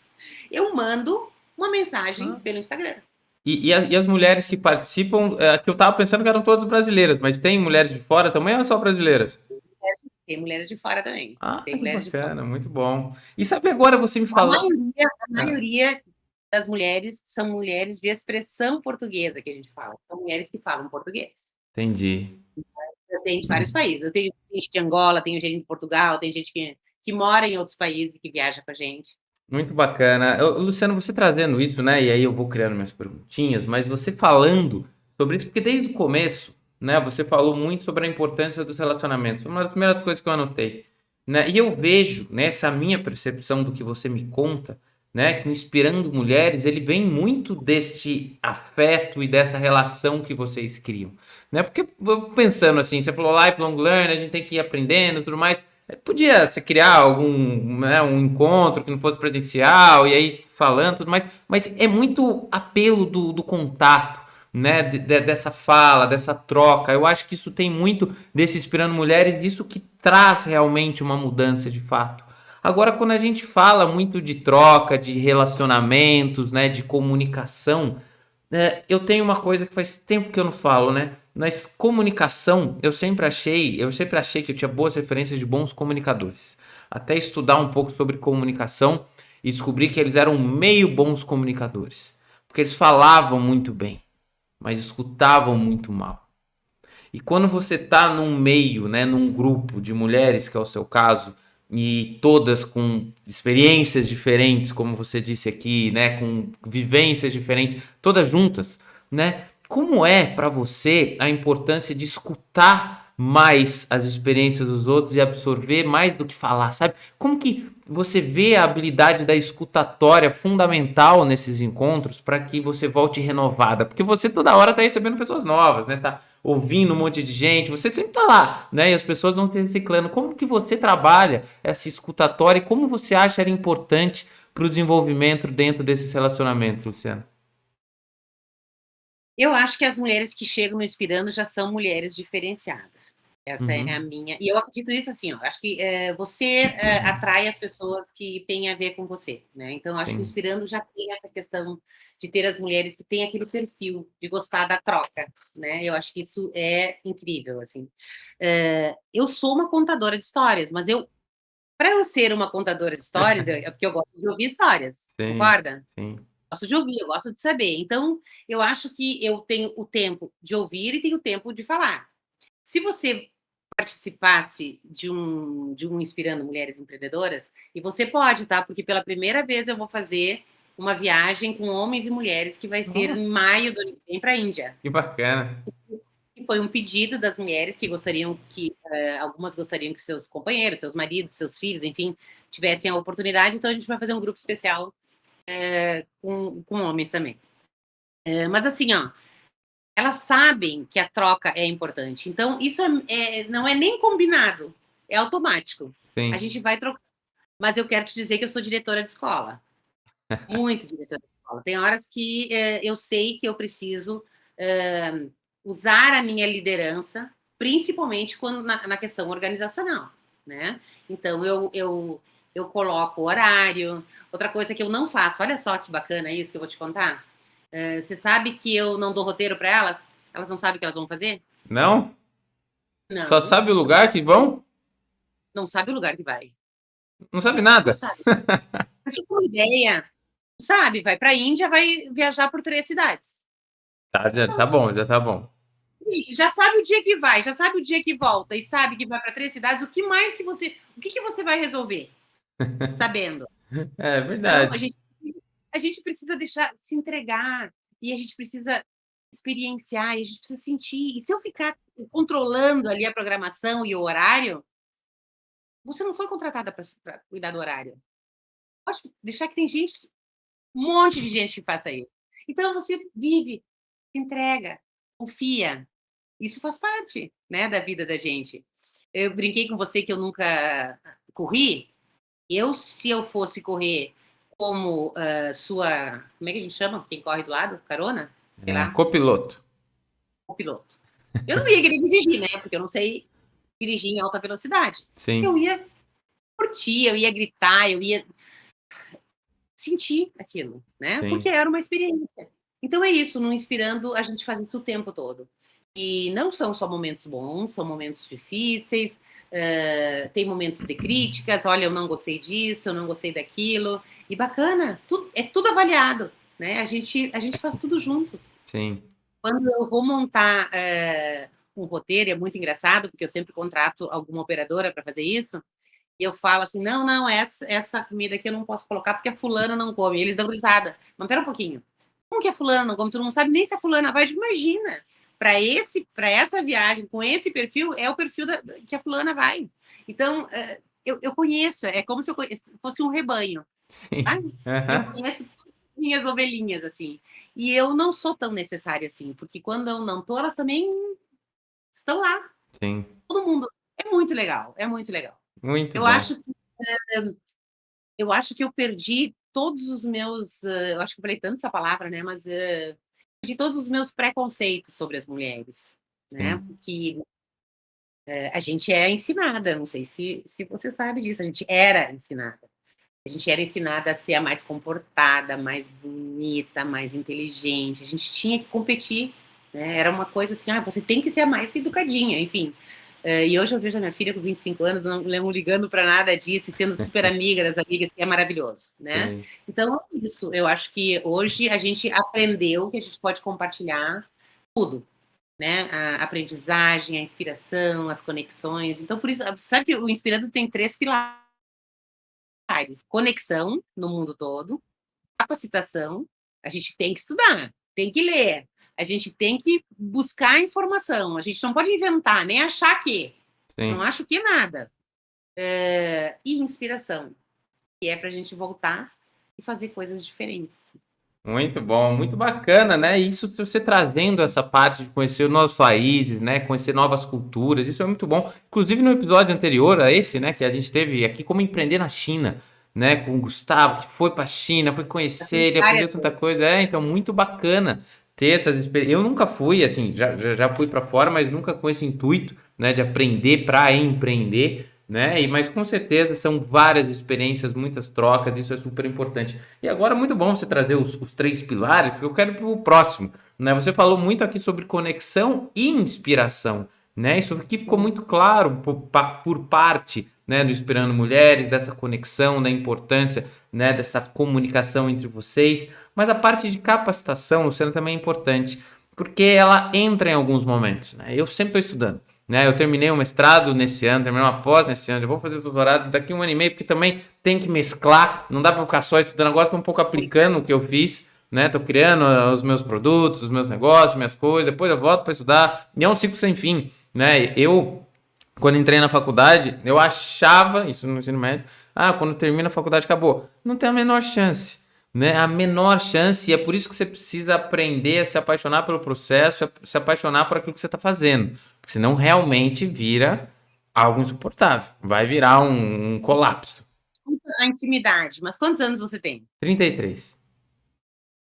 eu mando uma mensagem pelo Instagram. E as mulheres que participam, que eu tava pensando que eram todas brasileiras, mas tem mulheres de fora também ou é só brasileiras? Tem mulheres de fora também. Ah, Tem que mulheres de fora. bacana, muito bom. E sabe agora você me A falou. maioria, a Ah, maioria das mulheres são mulheres de expressão portuguesa, que a gente fala. São mulheres que falam português. entendi. Eu tenho de vários países. Eu tenho gente de Angola, tenho gente de Portugal, tem gente que mora em outros países e que viaja com a gente. Muito bacana. Luciano, você trazendo isso, né? E aí eu vou criando minhas perguntinhas, mas você falando sobre isso, porque desde o começo, né, você falou muito sobre a importância dos relacionamentos. Foi uma das primeiras coisas que eu anotei, né? E eu vejo, nessa minha percepção do que você me conta, né, que o Inspirando Mulheres, ele vem muito deste afeto e dessa relação que vocês criam, né? Porque pensando assim, você falou lifelong learning, a gente tem que ir aprendendo e tudo mais. Podia se criar algum, né, um encontro que não fosse presencial e aí falando tudo mais, mas é muito apelo do contato, né, dessa fala, dessa troca. Eu acho que isso tem muito desse Inspirando Mulheres, isso que traz realmente uma mudança de fato. Agora, quando a gente fala muito de troca, de relacionamentos, né, de comunicação, eu tenho uma coisa que faz tempo que eu não falo, né? Mas comunicação, eu sempre achei que eu tinha boas referências de bons comunicadores. Até estudar um pouco sobre comunicação e descobrir que eles eram meio bons comunicadores. Porque eles falavam muito bem, mas escutavam muito mal. E quando você tá num meio, né, num grupo de mulheres, que é o seu caso, e todas com experiências diferentes, como você disse aqui, né, com vivências diferentes, todas juntas, né? Como é para você a importância de escutar mais as experiências dos outros e absorver mais do que falar, sabe? Como que você vê a habilidade da escutatória fundamental nesses encontros para que você volte renovada? Porque você toda hora tá recebendo pessoas novas, né? Tá ouvindo um monte de gente, você sempre tá lá, né? E as pessoas vão se reciclando. Como que você trabalha essa escutatória e como você acha ela importante para o desenvolvimento dentro desses relacionamentos, Luciana? Eu acho que as mulheres que chegam no Inspirando já são mulheres diferenciadas. Essa é a Uhum. minha. E eu acredito isso assim, ó, acho que você atrai as pessoas que têm a ver com você, né? Então, acho que o Sim. Inspirando já tem essa questão de ter as mulheres que têm aquele perfil de gostar da troca, né? Eu acho que isso é incrível, assim. Eu sou uma contadora de histórias, mas para eu ser uma contadora de histórias, é porque eu gosto de ouvir histórias, Sim, concorda? sim. Gosto de ouvir, eu gosto de saber. Então, eu acho que eu tenho o tempo de ouvir e tenho o tempo de falar. Se você participasse de um Inspirando Mulheres Empreendedoras, e você pode, tá? Porque pela primeira vez eu vou fazer uma viagem com homens e mulheres que vai ser Nossa, em maio do ano que vem para a Índia. que bacana. E foi um pedido das mulheres que gostariam que, algumas gostariam que seus companheiros, seus maridos, seus filhos, enfim, tivessem a oportunidade, então a gente vai fazer um grupo especial com homens também. Mas assim, ó, elas sabem que a troca é importante. Então, isso não é nem combinado, é automático. A Sim. gente vai trocar. Mas eu quero te dizer que eu sou diretora de escola, muito diretora de escola. Tem horas que eu sei que eu preciso é, usar a minha liderança, principalmente quando na questão organizacional, né? Então, eu coloco o horário. Outra coisa que eu não faço, olha só que bacana isso que eu vou te contar. Você sabe que eu não dou roteiro para elas? Elas não sabem o que elas vão fazer? Não? Só Não, sabe o lugar que vão? não sabe o lugar que vai. Não sabe Não nada. sabe. Pra te ter uma ideia, sabe? Vai para a Índia, vai viajar por 3 cidades. Tá, já tá Pronto. bom, já tá bom. Gente, já sabe o dia que vai, já sabe o dia que volta e sabe que vai para 3 cidades. O que mais que você, o que você vai resolver sabendo? É Então, verdade. a gente precisa deixar se entregar e a gente precisa experienciar e a gente precisa sentir. E se eu ficar controlando ali a programação e o horário, você não foi contratada para cuidar do horário. Pode deixar que tem gente, um monte de gente que faça isso. Então você vive, se entrega, confia. Isso faz parte, né, da vida da gente. Eu brinquei com você que eu nunca corri. Se eu fosse correr como sua, como é que a gente chama? Quem corre do lado? Carona? Sei É, lá, copiloto. o piloto. Eu não ia querer dirigir, né? Porque eu não sei dirigir em alta velocidade. Eu Sim, ia curtir, eu ia gritar, eu ia sentir aquilo, né? Porque sim, era uma experiência. Então é isso, no Inspirando a gente faz isso o tempo todo. E não são só momentos bons, são momentos difíceis, tem momentos de críticas, olha, eu não gostei disso, eu não gostei daquilo, e bacana, é tudo avaliado, né? A gente faz tudo junto. sim. Quando eu vou montar um roteiro, é muito engraçado, porque eu sempre contrato alguma operadora para fazer isso, e eu falo assim, não, não, essa comida aqui eu não posso colocar porque a fulana não come. E eles dão risada. Mas pera um pouquinho. Como que a fulana não come? Tu não sabe nem se a fulana vai. Imagina. Para essa viagem, com esse perfil, é o perfil que a fulana vai. Então, eu conheço. É como se eu fosse um rebanho. Sim. Sabe? E eu Aham. conheço minhas ovelhinhas, assim. E eu não sou tão necessária assim. Porque quando eu não tô, elas também estão lá. Sim. Todo mundo. É muito legal. É muito legal. Muito Eu bom. acho eu acho que eu perdi todos os meus, eu acho que eu falei tanto essa palavra, né, mas, perdi todos os meus preconceitos sobre as mulheres, né, Sim. porque, a gente é ensinada, não sei se você sabe disso, a gente era ensinada. A gente era ensinada a ser a mais comportada, mais bonita, mais inteligente, a gente tinha que competir, né, era uma coisa assim: "Ah, você tem que ser a mais educadinha", enfim. E hoje eu vejo a minha filha com 25 anos, não ligando para nada disso, e sendo super amiga das amigas, que é maravilhoso, né. Sim. Então é isso, eu acho que hoje a gente aprendeu que a gente pode compartilhar tudo, né, a aprendizagem, a inspiração, as conexões, então por isso sabe que o Inspirando tem 3 pilares. pilares: conexão no mundo todo, capacitação, a gente tem que estudar, tem que ler, a gente tem que buscar informação, a gente não pode inventar, nem achar que. Sim. Não acho que nada. E inspiração, que é para a gente voltar e fazer coisas diferentes. Muito bom, muito bacana, né? Isso você trazendo essa parte de conhecer novos países, né? Conhecer novas culturas, isso é muito bom. Inclusive no episódio anterior a esse, né? Que a gente teve aqui como empreender na China, né? Com o Gustavo, que foi para a China, foi conhecer, ele aprendeu tanta coisa. Então muito bacana ter essas experiências. Eu nunca fui, assim, já fui para fora, mas nunca com esse intuito, né? De aprender para empreender. Né? Mas com certeza são várias experiências, muitas trocas, isso é super importante. E agora é muito bom você trazer os 3 pilares, porque eu quero para o próximo. Né? Você falou muito aqui sobre conexão e inspiração. Né? Isso aqui ficou muito claro por parte, né, do Inspirando Mulheres, dessa conexão, da importância, né, dessa comunicação entre vocês. Mas a parte de capacitação, Luciana, também é importante, porque ela entra em alguns momentos. Né? Eu sempre estou estudando. Né, eu terminei um mestrado nesse ano, terminei uma pós nesse ano, eu vou fazer doutorado daqui 1 ano e meio, porque também tem que mesclar, não dá para ficar só estudando, agora estou um pouco aplicando o que eu fiz, né, estou criando os meus produtos, os meus negócios, minhas coisas, depois eu volto para estudar, e é um ciclo sem fim, né, quando entrei na faculdade, eu achava, isso no ensino médio, quando termina a faculdade acabou, não tem a menor chance, né? A menor chance, e é por isso que você precisa aprender a se apaixonar pelo processo, a se apaixonar por aquilo que você está fazendo. Porque senão realmente vira algo insuportável. Vai virar um colapso. A intimidade, mas quantos anos você tem? 33.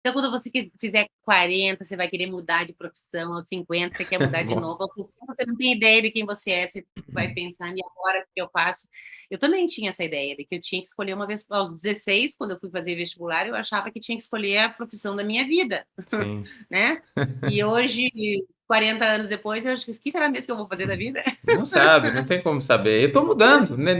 Então, quando você fizer 40, você vai querer mudar de profissão, aos 50, você quer mudar de novo, aos 60, você não tem ideia de quem você é, você vai pensar, e agora o que eu faço? Eu também tinha essa ideia de que eu tinha que escolher uma vez, aos 16, quando eu fui fazer vestibular, eu achava que tinha que escolher a profissão da minha vida, Sim. né? E hoje, 40 anos depois, eu acho que o que será mesmo que eu vou fazer da vida? Não sabe, não tem como saber. Eu tô mudando, né?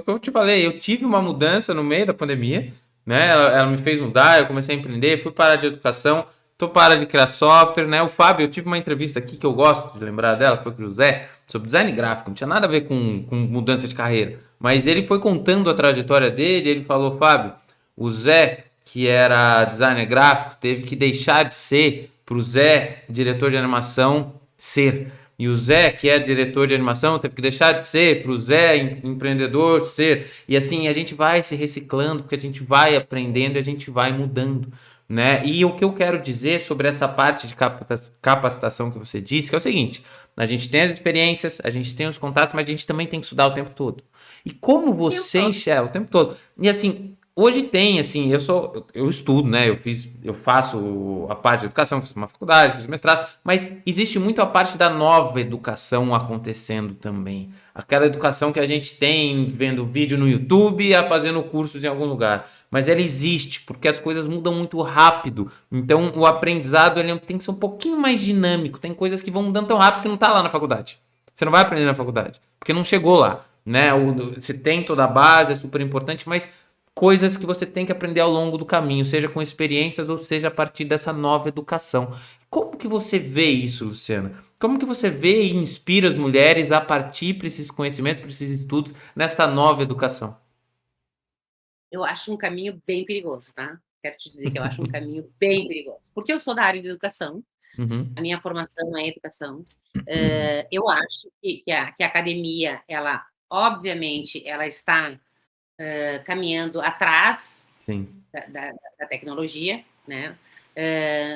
Eu te falei, eu tive uma mudança no meio da pandemia, né? Ela me fez mudar, eu comecei a empreender, fui parar de educação, tô para de criar software, né? O Fábio, eu tive uma entrevista aqui que eu gosto de lembrar dela, que foi com o José, sobre design gráfico, não tinha nada a ver com mudança de carreira, mas ele foi contando a trajetória dele, ele falou, Fábio, o Zé, que era designer gráfico, teve que deixar de ser pro Zé, diretor de animação, ser. E o Zé, que é diretor de animação, teve que deixar de ser para o Zé, empreendedor, ser. E assim, a gente vai se reciclando, porque a gente vai aprendendo e a gente vai mudando. Né? E o que eu quero dizer sobre essa parte de capacitação que você disse, que é o seguinte: a gente tem as experiências, a gente tem os contatos, mas a gente também tem que estudar o tempo todo. E como você enxerga o tempo todo? E assim, hoje tem, assim, eu estudo, né? Eu faço a parte de educação, fiz uma faculdade, fiz mestrado, mas existe muito a parte da nova educação acontecendo também. Aquela educação que a gente tem vendo vídeo no YouTube a fazendo cursos em algum lugar. Mas ela existe, porque as coisas mudam muito rápido. Então o aprendizado ele tem que ser um pouquinho mais dinâmico. Tem coisas que vão mudando tão rápido que não está lá na faculdade. Você não vai aprender na faculdade, porque não chegou lá. Né? Você tem toda a base, é super importante, mas coisas que você tem que aprender ao longo do caminho, seja com experiências ou seja a partir dessa nova educação. Como que você vê isso, Luciana? Como que você vê e inspira as mulheres a partir para esses conhecimentos, para esses estudos, nessa nova educação? Eu acho um caminho bem perigoso, tá? Quero te dizer que eu acho um caminho bem perigoso. Porque eu sou da área de educação, a minha formação é educação. Eu acho que a academia, ela, obviamente, ela está caminhando atrás Sim. da tecnologia, né?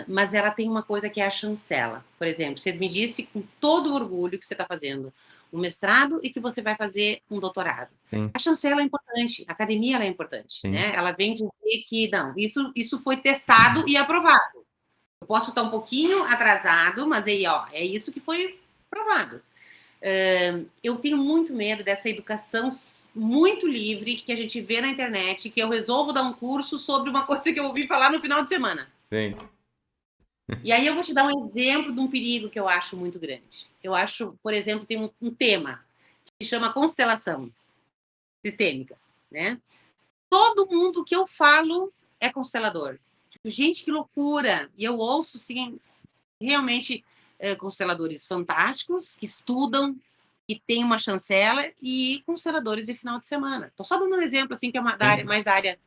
Mas ela tem uma coisa que é a chancela. Por exemplo, você me disse com todo orgulho que você está fazendo um mestrado e que você vai fazer um doutorado. Sim. A chancela é importante, a academia ela é importante, né? Ela vem dizer que não, isso foi testado e aprovado. Eu posso estar um pouquinho atrasado, mas aí, ó, é isso que foi aprovado. Eu tenho muito medo dessa educação muito livre que a gente vê na internet, que eu resolvo dar um curso sobre uma coisa que eu ouvi falar no final de semana. Sim. E aí eu vou te dar um exemplo de um perigo que eu acho muito grande. Eu acho, por exemplo, tem um tema que se chama constelação sistêmica, né? Todo mundo que eu falo é constelador. Gente, que loucura! E eu ouço, sim, realmente consteladores fantásticos, que estudam, e tem uma chancela e consteladores de final de semana. Estou só dando um exemplo, assim, que é mais da área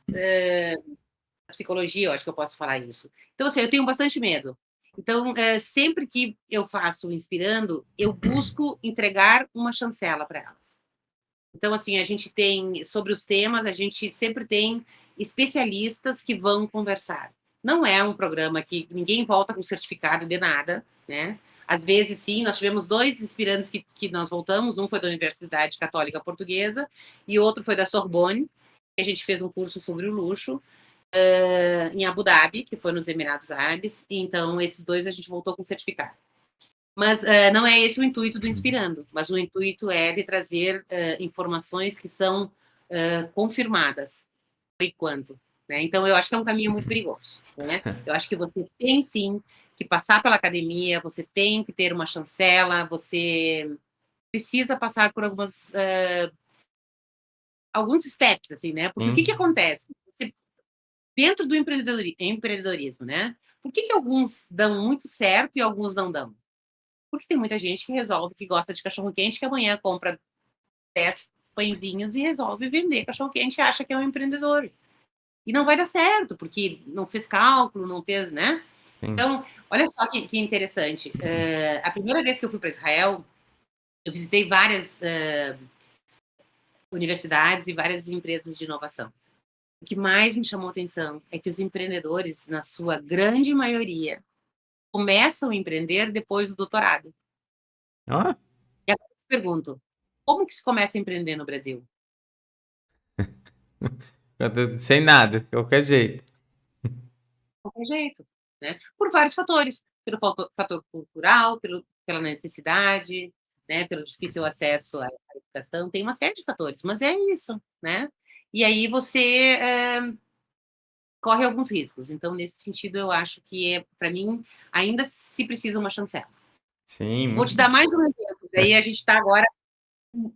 da psicologia, eu acho que eu posso falar isso. Então, assim, eu tenho bastante medo. Então, sempre que eu faço Inspirando, eu busco entregar uma chancela para elas. Então, assim, a gente tem, sobre os temas, a gente sempre tem especialistas que vão conversar. Não é um programa que ninguém volta com certificado de nada, né? Às vezes, sim, nós tivemos 2 inspirandos que nós voltamos, um foi da Universidade Católica Portuguesa e outro foi da Sorbonne, que a gente fez um curso sobre o luxo, em Abu Dhabi, que foi nos Emirados Árabes, então esses 2 a gente voltou com certificado. Mas não é esse o intuito do Inspirando, mas o intuito é de trazer informações que são confirmadas, por enquanto. Né? Então, eu acho que é um caminho muito perigoso. Né? Eu acho que você tem, sim, que passar pela academia, você tem que ter uma chancela, você precisa passar por alguns steps, assim, né? Porque o que acontece? Você, dentro do empreendedorismo, né? Por que alguns dão muito certo e alguns não dão? Porque tem muita gente que resolve, que gosta de cachorro-quente, que amanhã compra 10 pãezinhos e resolve vender cachorro-quente e acha que é um empreendedor. E não vai dar certo, porque não fez cálculo, não fez, né? Sim. Então, olha só que interessante. A primeira vez que eu fui para Israel, eu visitei várias universidades e várias empresas de inovação. O que mais me chamou a atenção é que os empreendedores, na sua grande maioria, começam a empreender depois do doutorado. Ah, E agora eu pergunto, como que se começa a empreender no Brasil? sem nada, de qualquer jeito. De qualquer jeito, né? Por vários fatores. Pelo fator cultural, pela necessidade, né? Pelo difícil acesso à educação, tem uma série de fatores, mas é isso, né? E aí você corre alguns riscos. Então, nesse sentido, eu acho que, para mim, ainda se precisa uma chancela. Sim, Vou te dar mais um exemplo. Daí a gente está agora,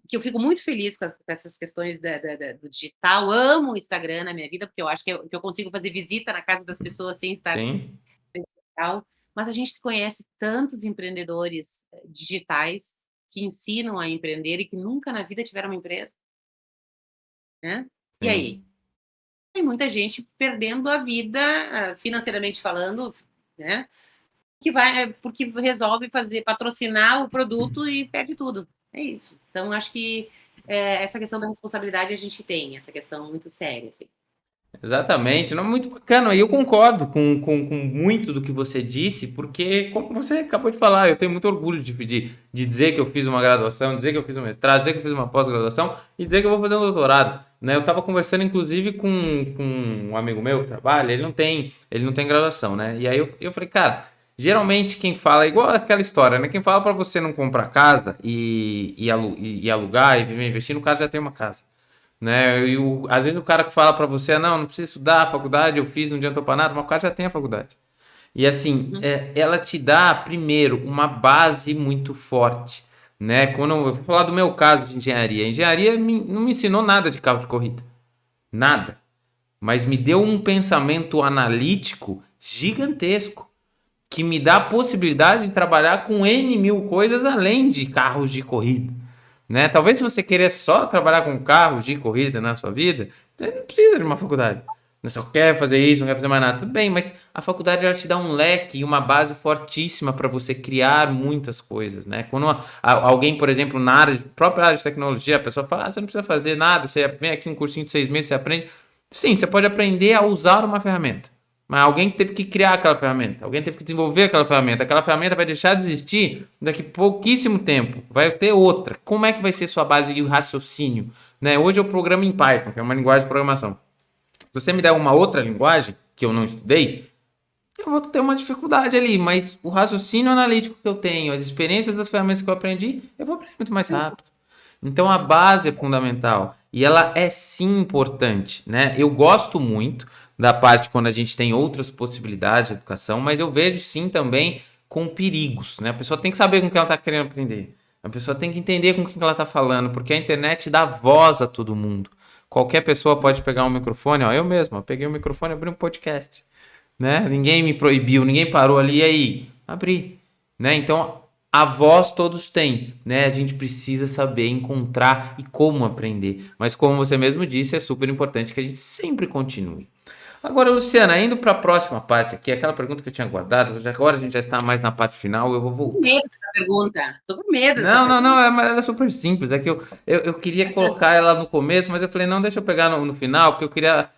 que eu fico muito feliz com essas questões do digital. Amo o Instagram na minha vida, porque eu acho que eu consigo fazer visita na casa das pessoas sem estar sim. presencial. Mas a gente conhece tantos empreendedores digitais que ensinam a empreender e que nunca na vida tiveram uma empresa. Né? E aí? Sim. Tem muita gente perdendo a vida, financeiramente falando, né? Porque resolve patrocinar o produto e perde tudo. É isso. Então, acho que essa questão da responsabilidade a gente tem, essa questão muito séria, assim. Exatamente, não, muito bacana. E eu concordo com muito do que você disse, porque, como você acabou de falar, eu tenho muito orgulho de dizer que eu fiz uma graduação, dizer que eu fiz um mestrado, dizer que eu fiz uma pós-graduação e dizer que eu vou fazer um doutorado. Né? Eu estava conversando, inclusive, com um amigo meu que trabalha, ele não tem graduação, né? E aí eu falei, cara, geralmente quem fala, igual aquela história, né? Quem fala para você não comprar casa e alugar e investir, no caso já tem uma casa. Né? Às vezes o cara que fala para você, não, não precisa estudar a faculdade, eu fiz, não adiantou para nada, mas o cara já tem a faculdade. E assim, ela te dá, primeiro, uma base muito forte. Né? Quando eu vou falar do meu caso de engenharia, a engenharia não me ensinou nada de carro de corrida. Nada. Mas me deu um pensamento analítico gigantesco. Que me dá a possibilidade de trabalhar com N mil coisas além de carros de corrida. Né? Talvez se você querer só trabalhar com carros de corrida na sua vida, você não precisa de uma faculdade. Você só quer fazer isso, não quer fazer mais nada. Tudo bem, mas a faculdade ela te dá um leque e uma base fortíssima para você criar muitas coisas. Né? Quando alguém, por exemplo, própria área de tecnologia, a pessoa fala, você não precisa fazer nada, você vem aqui um cursinho de 6 meses, você aprende. Sim, você pode aprender a usar uma ferramenta. Mas alguém teve que criar aquela ferramenta, alguém teve que desenvolver aquela ferramenta vai deixar de existir daqui a pouquíssimo tempo, vai ter outra. Como é que vai ser sua base de raciocínio? Né? Hoje eu programo em Python, que é uma linguagem de programação. Se você me der uma outra linguagem, que eu não estudei, eu vou ter uma dificuldade ali, mas o raciocínio analítico que eu tenho, as experiências das ferramentas que eu aprendi, eu vou aprender muito mais rápido. Então a base é fundamental e ela é sim importante, né? Eu gosto muito da parte quando a gente tem outras possibilidades de educação, mas eu vejo sim também com perigos, né? A pessoa tem que saber com o que ela está querendo aprender. A pessoa tem que entender com o que ela está falando, porque a internet dá voz a todo mundo. Qualquer pessoa pode pegar um microfone, ó, eu mesmo, eu peguei o microfone e abri um podcast, né? Ninguém me proibiu, ninguém parou ali, e aí, abri, né? Então a voz todos têm, né? A gente precisa saber encontrar e como aprender. Mas como você mesmo disse, é super importante que a gente sempre continue. Agora, Luciana, indo para a próxima parte aqui, aquela pergunta que eu tinha guardado, agora a gente já está mais na parte final, eu vou Tô com voltar. medo dessa pergunta. Tô com medo dessa Não, pergunta. mas ela é super simples. É que eu queria colocar ela no começo, mas eu falei, não, deixa eu pegar no final, porque eu queria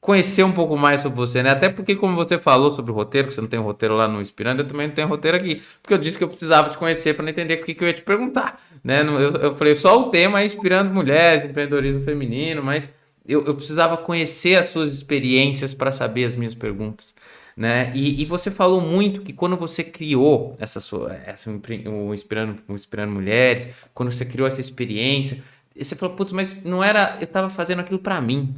conhecer um pouco mais sobre você, né? Até porque, como você falou sobre o roteiro, que você não tem um roteiro lá no Inspirando, eu também não tenho roteiro aqui. Porque eu disse que eu precisava te conhecer para não entender o que eu ia te perguntar, né? Eu falei, só o tema é Inspirando Mulheres, empreendedorismo feminino, mas eu precisava conhecer as suas experiências para saber as minhas perguntas. Né? E você falou muito que quando você criou o Inspirando Mulheres, quando você criou essa experiência, você falou, putz, mas não era, eu estava fazendo aquilo para mim,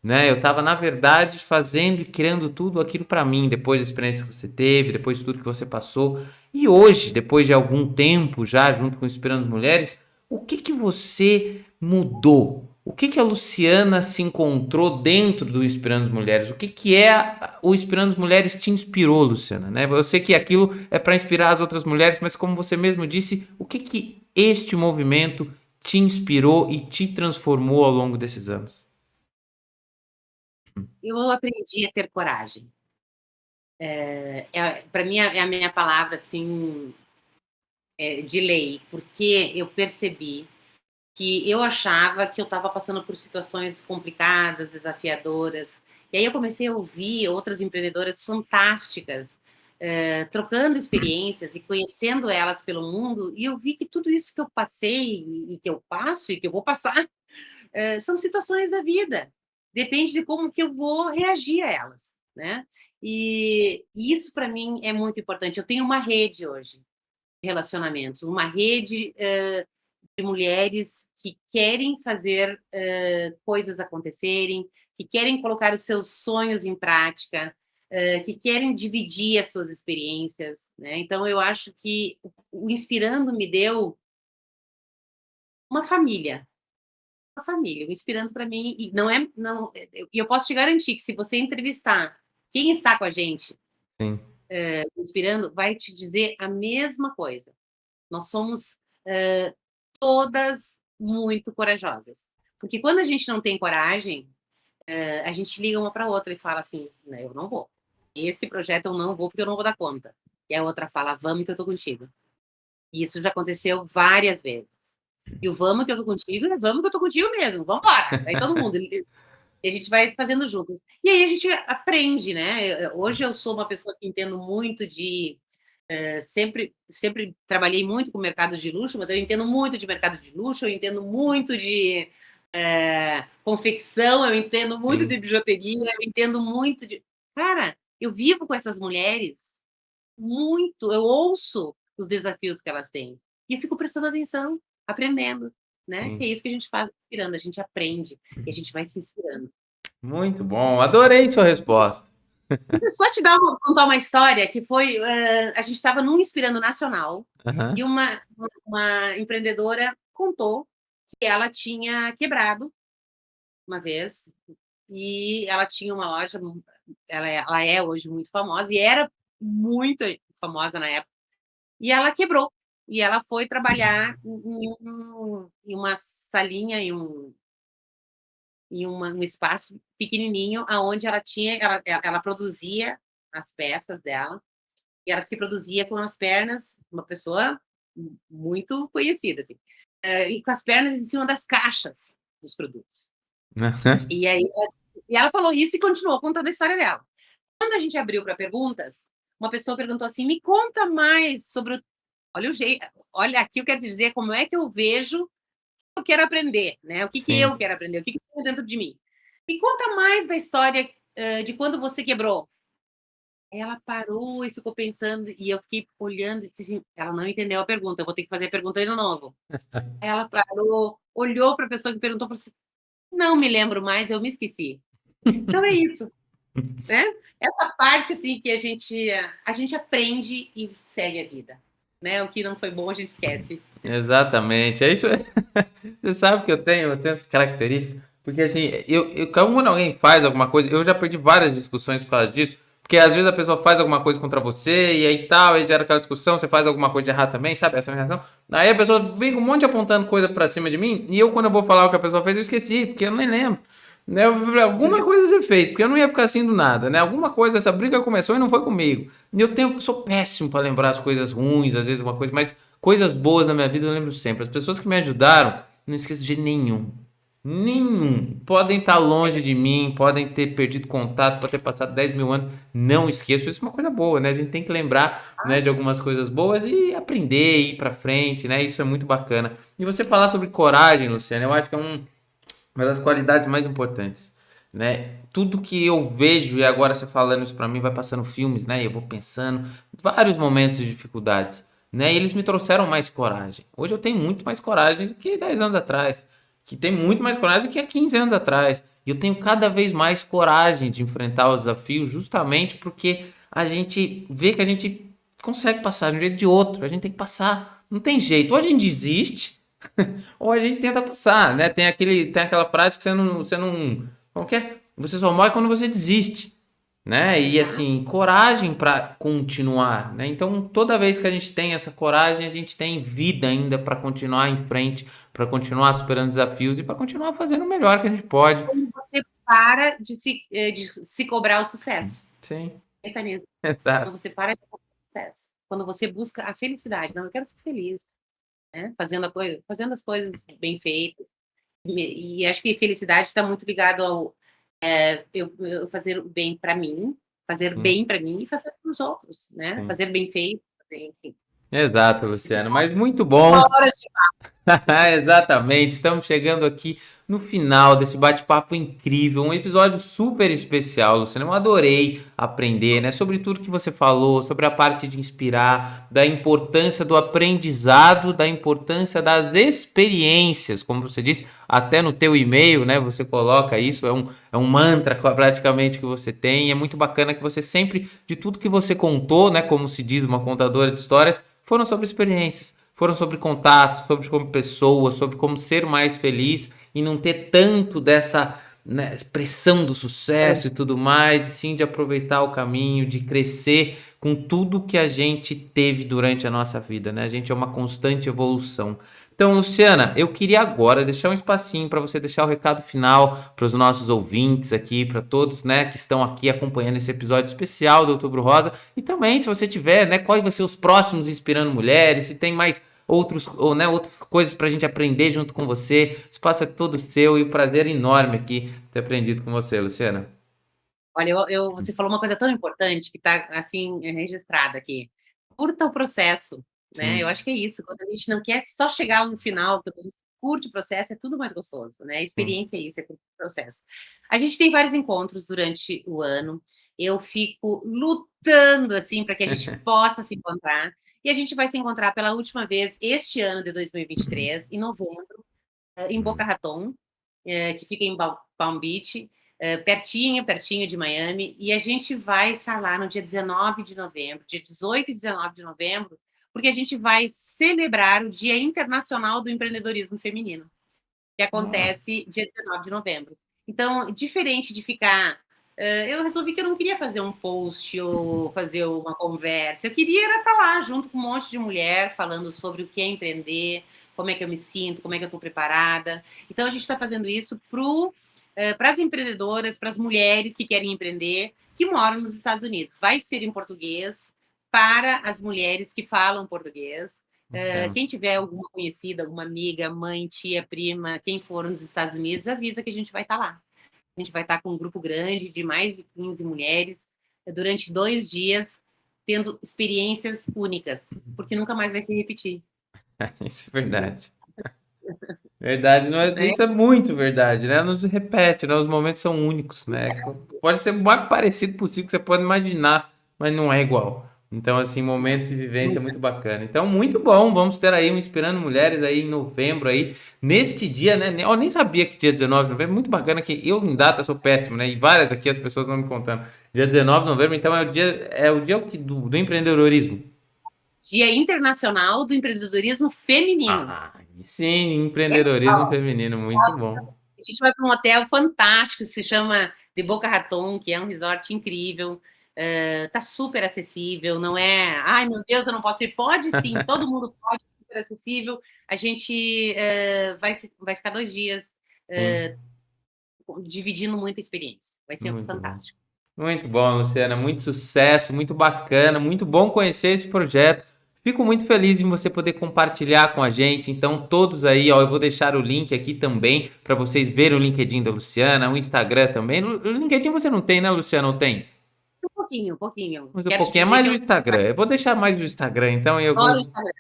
né? Eu estava, na verdade, fazendo e criando tudo aquilo para mim, depois da experiência que você teve, depois de tudo que você passou. E hoje, depois de algum tempo já junto com Inspirando Mulheres, o que que você mudou? O que que a Luciana se encontrou dentro do Inspirando Mulheres? O que que o Inspirando Mulheres te inspirou, Luciana? Né? Eu sei que aquilo é para inspirar as outras mulheres, mas como você mesmo disse, o que que este movimento te inspirou e te transformou ao longo desses anos? Eu aprendi a ter coragem. Para mim, é a minha palavra, assim, de lei, porque eu percebi que eu achava que eu estava passando por situações complicadas, desafiadoras. E aí eu comecei a ouvir outras empreendedoras fantásticas, trocando experiências e conhecendo elas pelo mundo, e eu vi que tudo isso que eu passei e que eu passo e que eu vou passar são situações da vida. Depende de como que eu vou reagir a elas, né? E isso para mim é muito importante. Eu tenho uma rede hoje de relacionamentos, uma rede de mulheres que querem fazer coisas acontecerem, que querem colocar os seus sonhos em prática, que querem dividir as suas experiências, né? Então eu acho que o Inspirando me deu uma família, o Inspirando para mim, e não é, não, e eu posso te garantir que se você entrevistar quem está com a gente Sim, Inspirando, vai te dizer a mesma coisa. Nós somos todas muito corajosas. Porque quando a gente não tem coragem, a gente liga uma para outra e fala assim, né, eu não vou. Esse projeto eu não vou porque eu não vou dar conta. E a outra fala, vamos que eu tô contigo. E isso já aconteceu várias vezes. E o vamos que eu tô contigo é vamos que eu tô contigo mesmo, vamos embora. Aí todo mundo. E a gente vai fazendo juntos. E aí a gente aprende, né? Hoje eu sou uma pessoa que entendo muito de sempre trabalhei muito com o mercado de luxo, mas eu entendo muito de mercado de luxo, eu entendo muito de confecção, eu entendo muito de sim. bijuteria, eu entendo muito de. Cara, eu vivo com essas mulheres muito, eu ouço os desafios que elas têm. E eu fico prestando atenção, aprendendo, né? Que é Sim. isso que a gente faz inspirando, a gente aprende e a gente vai se inspirando. Muito bom, adorei sua resposta. Só te contar uma história que foi, a gente estava num Inspirando Nacional e Aham. uma empreendedora contou que ela tinha quebrado uma vez e ela tinha uma loja, ela é hoje muito famosa e era muito famosa na época, e ela quebrou. E ela foi trabalhar em uma salinha, um espaço pequenininho, aonde ela produzia as peças dela, e ela disse que produzia com as pernas, uma pessoa muito conhecida, assim, e com as pernas em cima das caixas dos produtos. E aí, ela falou isso e continuou contando a história dela. Quando a gente abriu para perguntas, uma pessoa perguntou assim: me conta mais sobre o. Olha o jeito, olha, aqui eu quero te dizer como é que eu vejo, eu quero aprender, né? O que que eu Sim. quero aprender, o que que tem dentro de mim. Me conta mais da história de quando você quebrou. Ela parou e ficou pensando, e eu fiquei olhando, e disse assim, ela não entendeu a pergunta, eu vou ter que fazer a pergunta de novo. Ela parou, olhou para a pessoa que perguntou e falou assim: não me lembro mais, eu me esqueci. Então é isso, né? Essa parte assim que a gente aprende e segue a vida, né? O que não foi bom a gente esquece. Exatamente. É isso. Você sabe que eu tenho essa característica, porque assim, quando alguém faz alguma coisa, eu já perdi várias discussões por causa disso, Porque às vezes a pessoa faz alguma coisa contra você e aí tal, aí gera aquela discussão, você faz alguma coisa de errado também, sabe? Essa é a minha reação. Aí a pessoa vem com um monte de apontando coisa pra cima de mim e eu, quando eu vou falar o que a pessoa fez, eu esqueci, porque eu nem lembro. Né? Alguma coisa você fez, porque eu não ia ficar assim do nada, né? Alguma coisa, essa briga começou e não foi comigo. E sou péssimo pra lembrar as coisas ruins, às vezes uma coisa, mas coisas boas na minha vida eu lembro sempre. As pessoas que me ajudaram, não esqueço de nenhum. Nenhum. Podem estar longe de mim, podem ter perdido contato, pode ter passado 10 mil anos. Não esqueço. Isso é uma coisa boa, né? A gente tem que lembrar, né, de algumas coisas boas e aprender, ir pra frente, né? Isso é muito bacana. E você falar sobre coragem, Luciano, eu acho que é uma das qualidades mais importantes, né? Tudo que eu vejo, e agora você falando isso pra mim, vai passando filmes, né? E eu vou pensando, vários momentos de dificuldades, né? E eles me trouxeram mais coragem. Hoje eu tenho muito mais coragem do que 10 anos atrás, que tem muito mais coragem do que há 15 anos atrás. E eu tenho cada vez mais coragem de enfrentar os desafios, justamente porque a gente vê que a gente consegue passar de um jeito ou de outro. A gente tem que passar. Não tem jeito. Ou a gente desiste, ou a gente tenta passar, né? Tem aquela frase que você não, como que é? Você só morre quando você desiste, né? E assim, coragem para continuar, né? Então, toda vez que a gente tem essa coragem, a gente tem vida ainda para continuar em frente, para continuar superando desafios e para continuar fazendo o melhor que a gente pode. Quando você para de se cobrar o sucesso. Sim, Pensa nisso. exato. Quando você para de cobrar o sucesso. Quando você busca a felicidade. Não, eu quero ser feliz, né? Fazendo as coisas bem feitas. E acho que felicidade está muito ligado ao eu fazer o bem para mim, fazer Sim, bem para mim e fazer para os outros, né? sim. Fazer bem feito, enfim. Exato, Isso Luciano. é Mas muito bom. horas de Exatamente, estamos chegando aqui no final desse bate-papo incrível, um episódio super especial, Luciano. Eu adorei aprender, né, sobre tudo que você falou, sobre a parte de inspirar, da importância do aprendizado, da importância das experiências, como você disse, até no teu e-mail, né, você coloca isso, é um mantra praticamente que você tem, e é muito bacana que você sempre, de tudo que você contou, né, como se diz uma contadora de histórias, foram sobre experiências. Foram sobre contatos, sobre como pessoa, sobre como ser mais feliz e não ter tanto dessa, né, pressão do sucesso e tudo mais, e sim de aproveitar o caminho, de crescer com tudo que a gente teve durante a nossa vida, né? A gente é uma constante evolução. Então, Luciana, eu queria agora deixar um espacinho para você deixar o recado final para os nossos ouvintes aqui, para todos, né, que estão aqui acompanhando esse episódio especial do Outubro Rosa. E também, se você tiver, né, quais vão ser os próximos Inspirando Mulheres, se tem mais outros, ou, né, outras coisas para a gente aprender junto com você. O espaço é todo seu e o prazer enorme aqui ter aprendido com você, Luciana. Olha, você falou uma coisa tão importante que está assim registrada aqui. Curta o processo, né? Eu Sim, acho que é isso. Quando a gente não quer só chegar no final, quando a gente curte o processo, é tudo mais gostoso, né? A sim. experiência é isso, é curtir o processo. A gente tem vários encontros durante o ano. Eu fico lutando assim para que a gente possa se encontrar. E a gente vai se encontrar pela última vez este ano de 2023, em novembro, em Boca Raton, que fica em Palm Beach, pertinho de Miami, e a gente vai estar lá no dia 19 de novembro, dia 18 e 19 de novembro, porque a gente vai celebrar o Dia Internacional do Empreendedorismo Feminino, que Ah, acontece dia 19 de novembro. Então, diferente de ficar. Eu resolvi que eu não queria fazer um post ou fazer uma conversa, eu queria era estar lá junto com um monte de mulher falando sobre o que é empreender, como é que eu me sinto, como é que eu estou preparada. Então, a gente está fazendo isso para as empreendedoras, para as mulheres que querem empreender, que moram nos Estados Unidos. Vai ser em português para as mulheres que falam português. bacana. Quem tiver alguma conhecida, alguma amiga, mãe, tia, prima, quem for nos Estados Unidos, avisa que a gente vai estar lá. A gente vai estar com um grupo grande de mais de 15 mulheres durante 2 dias, tendo experiências únicas, porque nunca mais vai se repetir. Isso é verdade. Verdade, não é, Né? isso é muito verdade, né? Não se repete, né? Os momentos são únicos, né? Pode ser o mais parecido possível que você pode imaginar, mas não é igual. Então, assim, momentos de vivência muito bacana. Então, muito bom. Vamos ter aí um Inspirando Mulheres aí em novembro aí, neste dia, né? Eu nem sabia que dia 19 de novembro, muito bacana que eu em data sou péssimo, né? E várias aqui as pessoas vão me contando. Dia 19 de novembro, então é o dia do empreendedorismo. Dia Internacional do Empreendedorismo Feminino. Ah, sim, empreendedorismo feminino, muito bom. A gente vai para um hotel fantástico, se chama de Boca Raton, que é um resort incrível. tá super acessível, não é, ai meu Deus, eu não posso ir. Pode sim, todo mundo pode, super acessível. A gente vai ficar 2 dias Sim, dividindo muita experiência. Vai ser muito bom. fantástico. Muito bom, Luciana. Muito sucesso, muito bacana, muito bom conhecer esse projeto. Fico muito feliz em você poder compartilhar com a gente. Então, todos aí, ó, eu vou deixar o link aqui também para vocês verem o LinkedIn da Luciana, o Instagram também. O LinkedIn você não tem, né, Luciana? Não tem? Um pouquinho, um pouquinho. Mas um Quero te pouquinho é dizer mais que o eu Instagram. Eu vou deixar mais o Instagram, então, e adoro o alguns Instagram.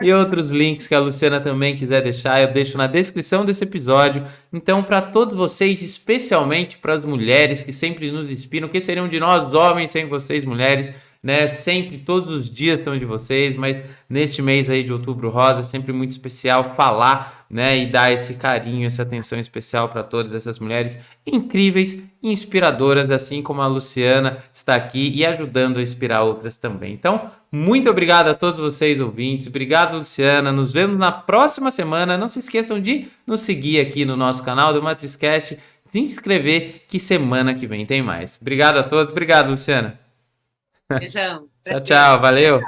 e outros links que a Luciana também quiser deixar, eu deixo na descrição desse episódio. Então, para todos vocês, especialmente para as mulheres que sempre nos inspiram, que seriam de nós homens sem vocês, mulheres, né? Sempre, todos os dias são de vocês, mas neste mês aí de Outubro Rosa é sempre muito especial falar, né? E dar esse carinho, essa atenção especial para todas essas mulheres incríveis e inspiradoras, assim como a Luciana está aqui e ajudando a inspirar outras também. Então, muito obrigado a todos vocês ouvintes. Obrigado, Luciana. Nos vemos na próxima semana. Não se esqueçam de nos seguir aqui no nosso canal do MatrizCast, se inscrever que semana que vem tem mais. Obrigado a todos. Obrigado, Luciana. Beijão. Tchau, tchau. Valeu.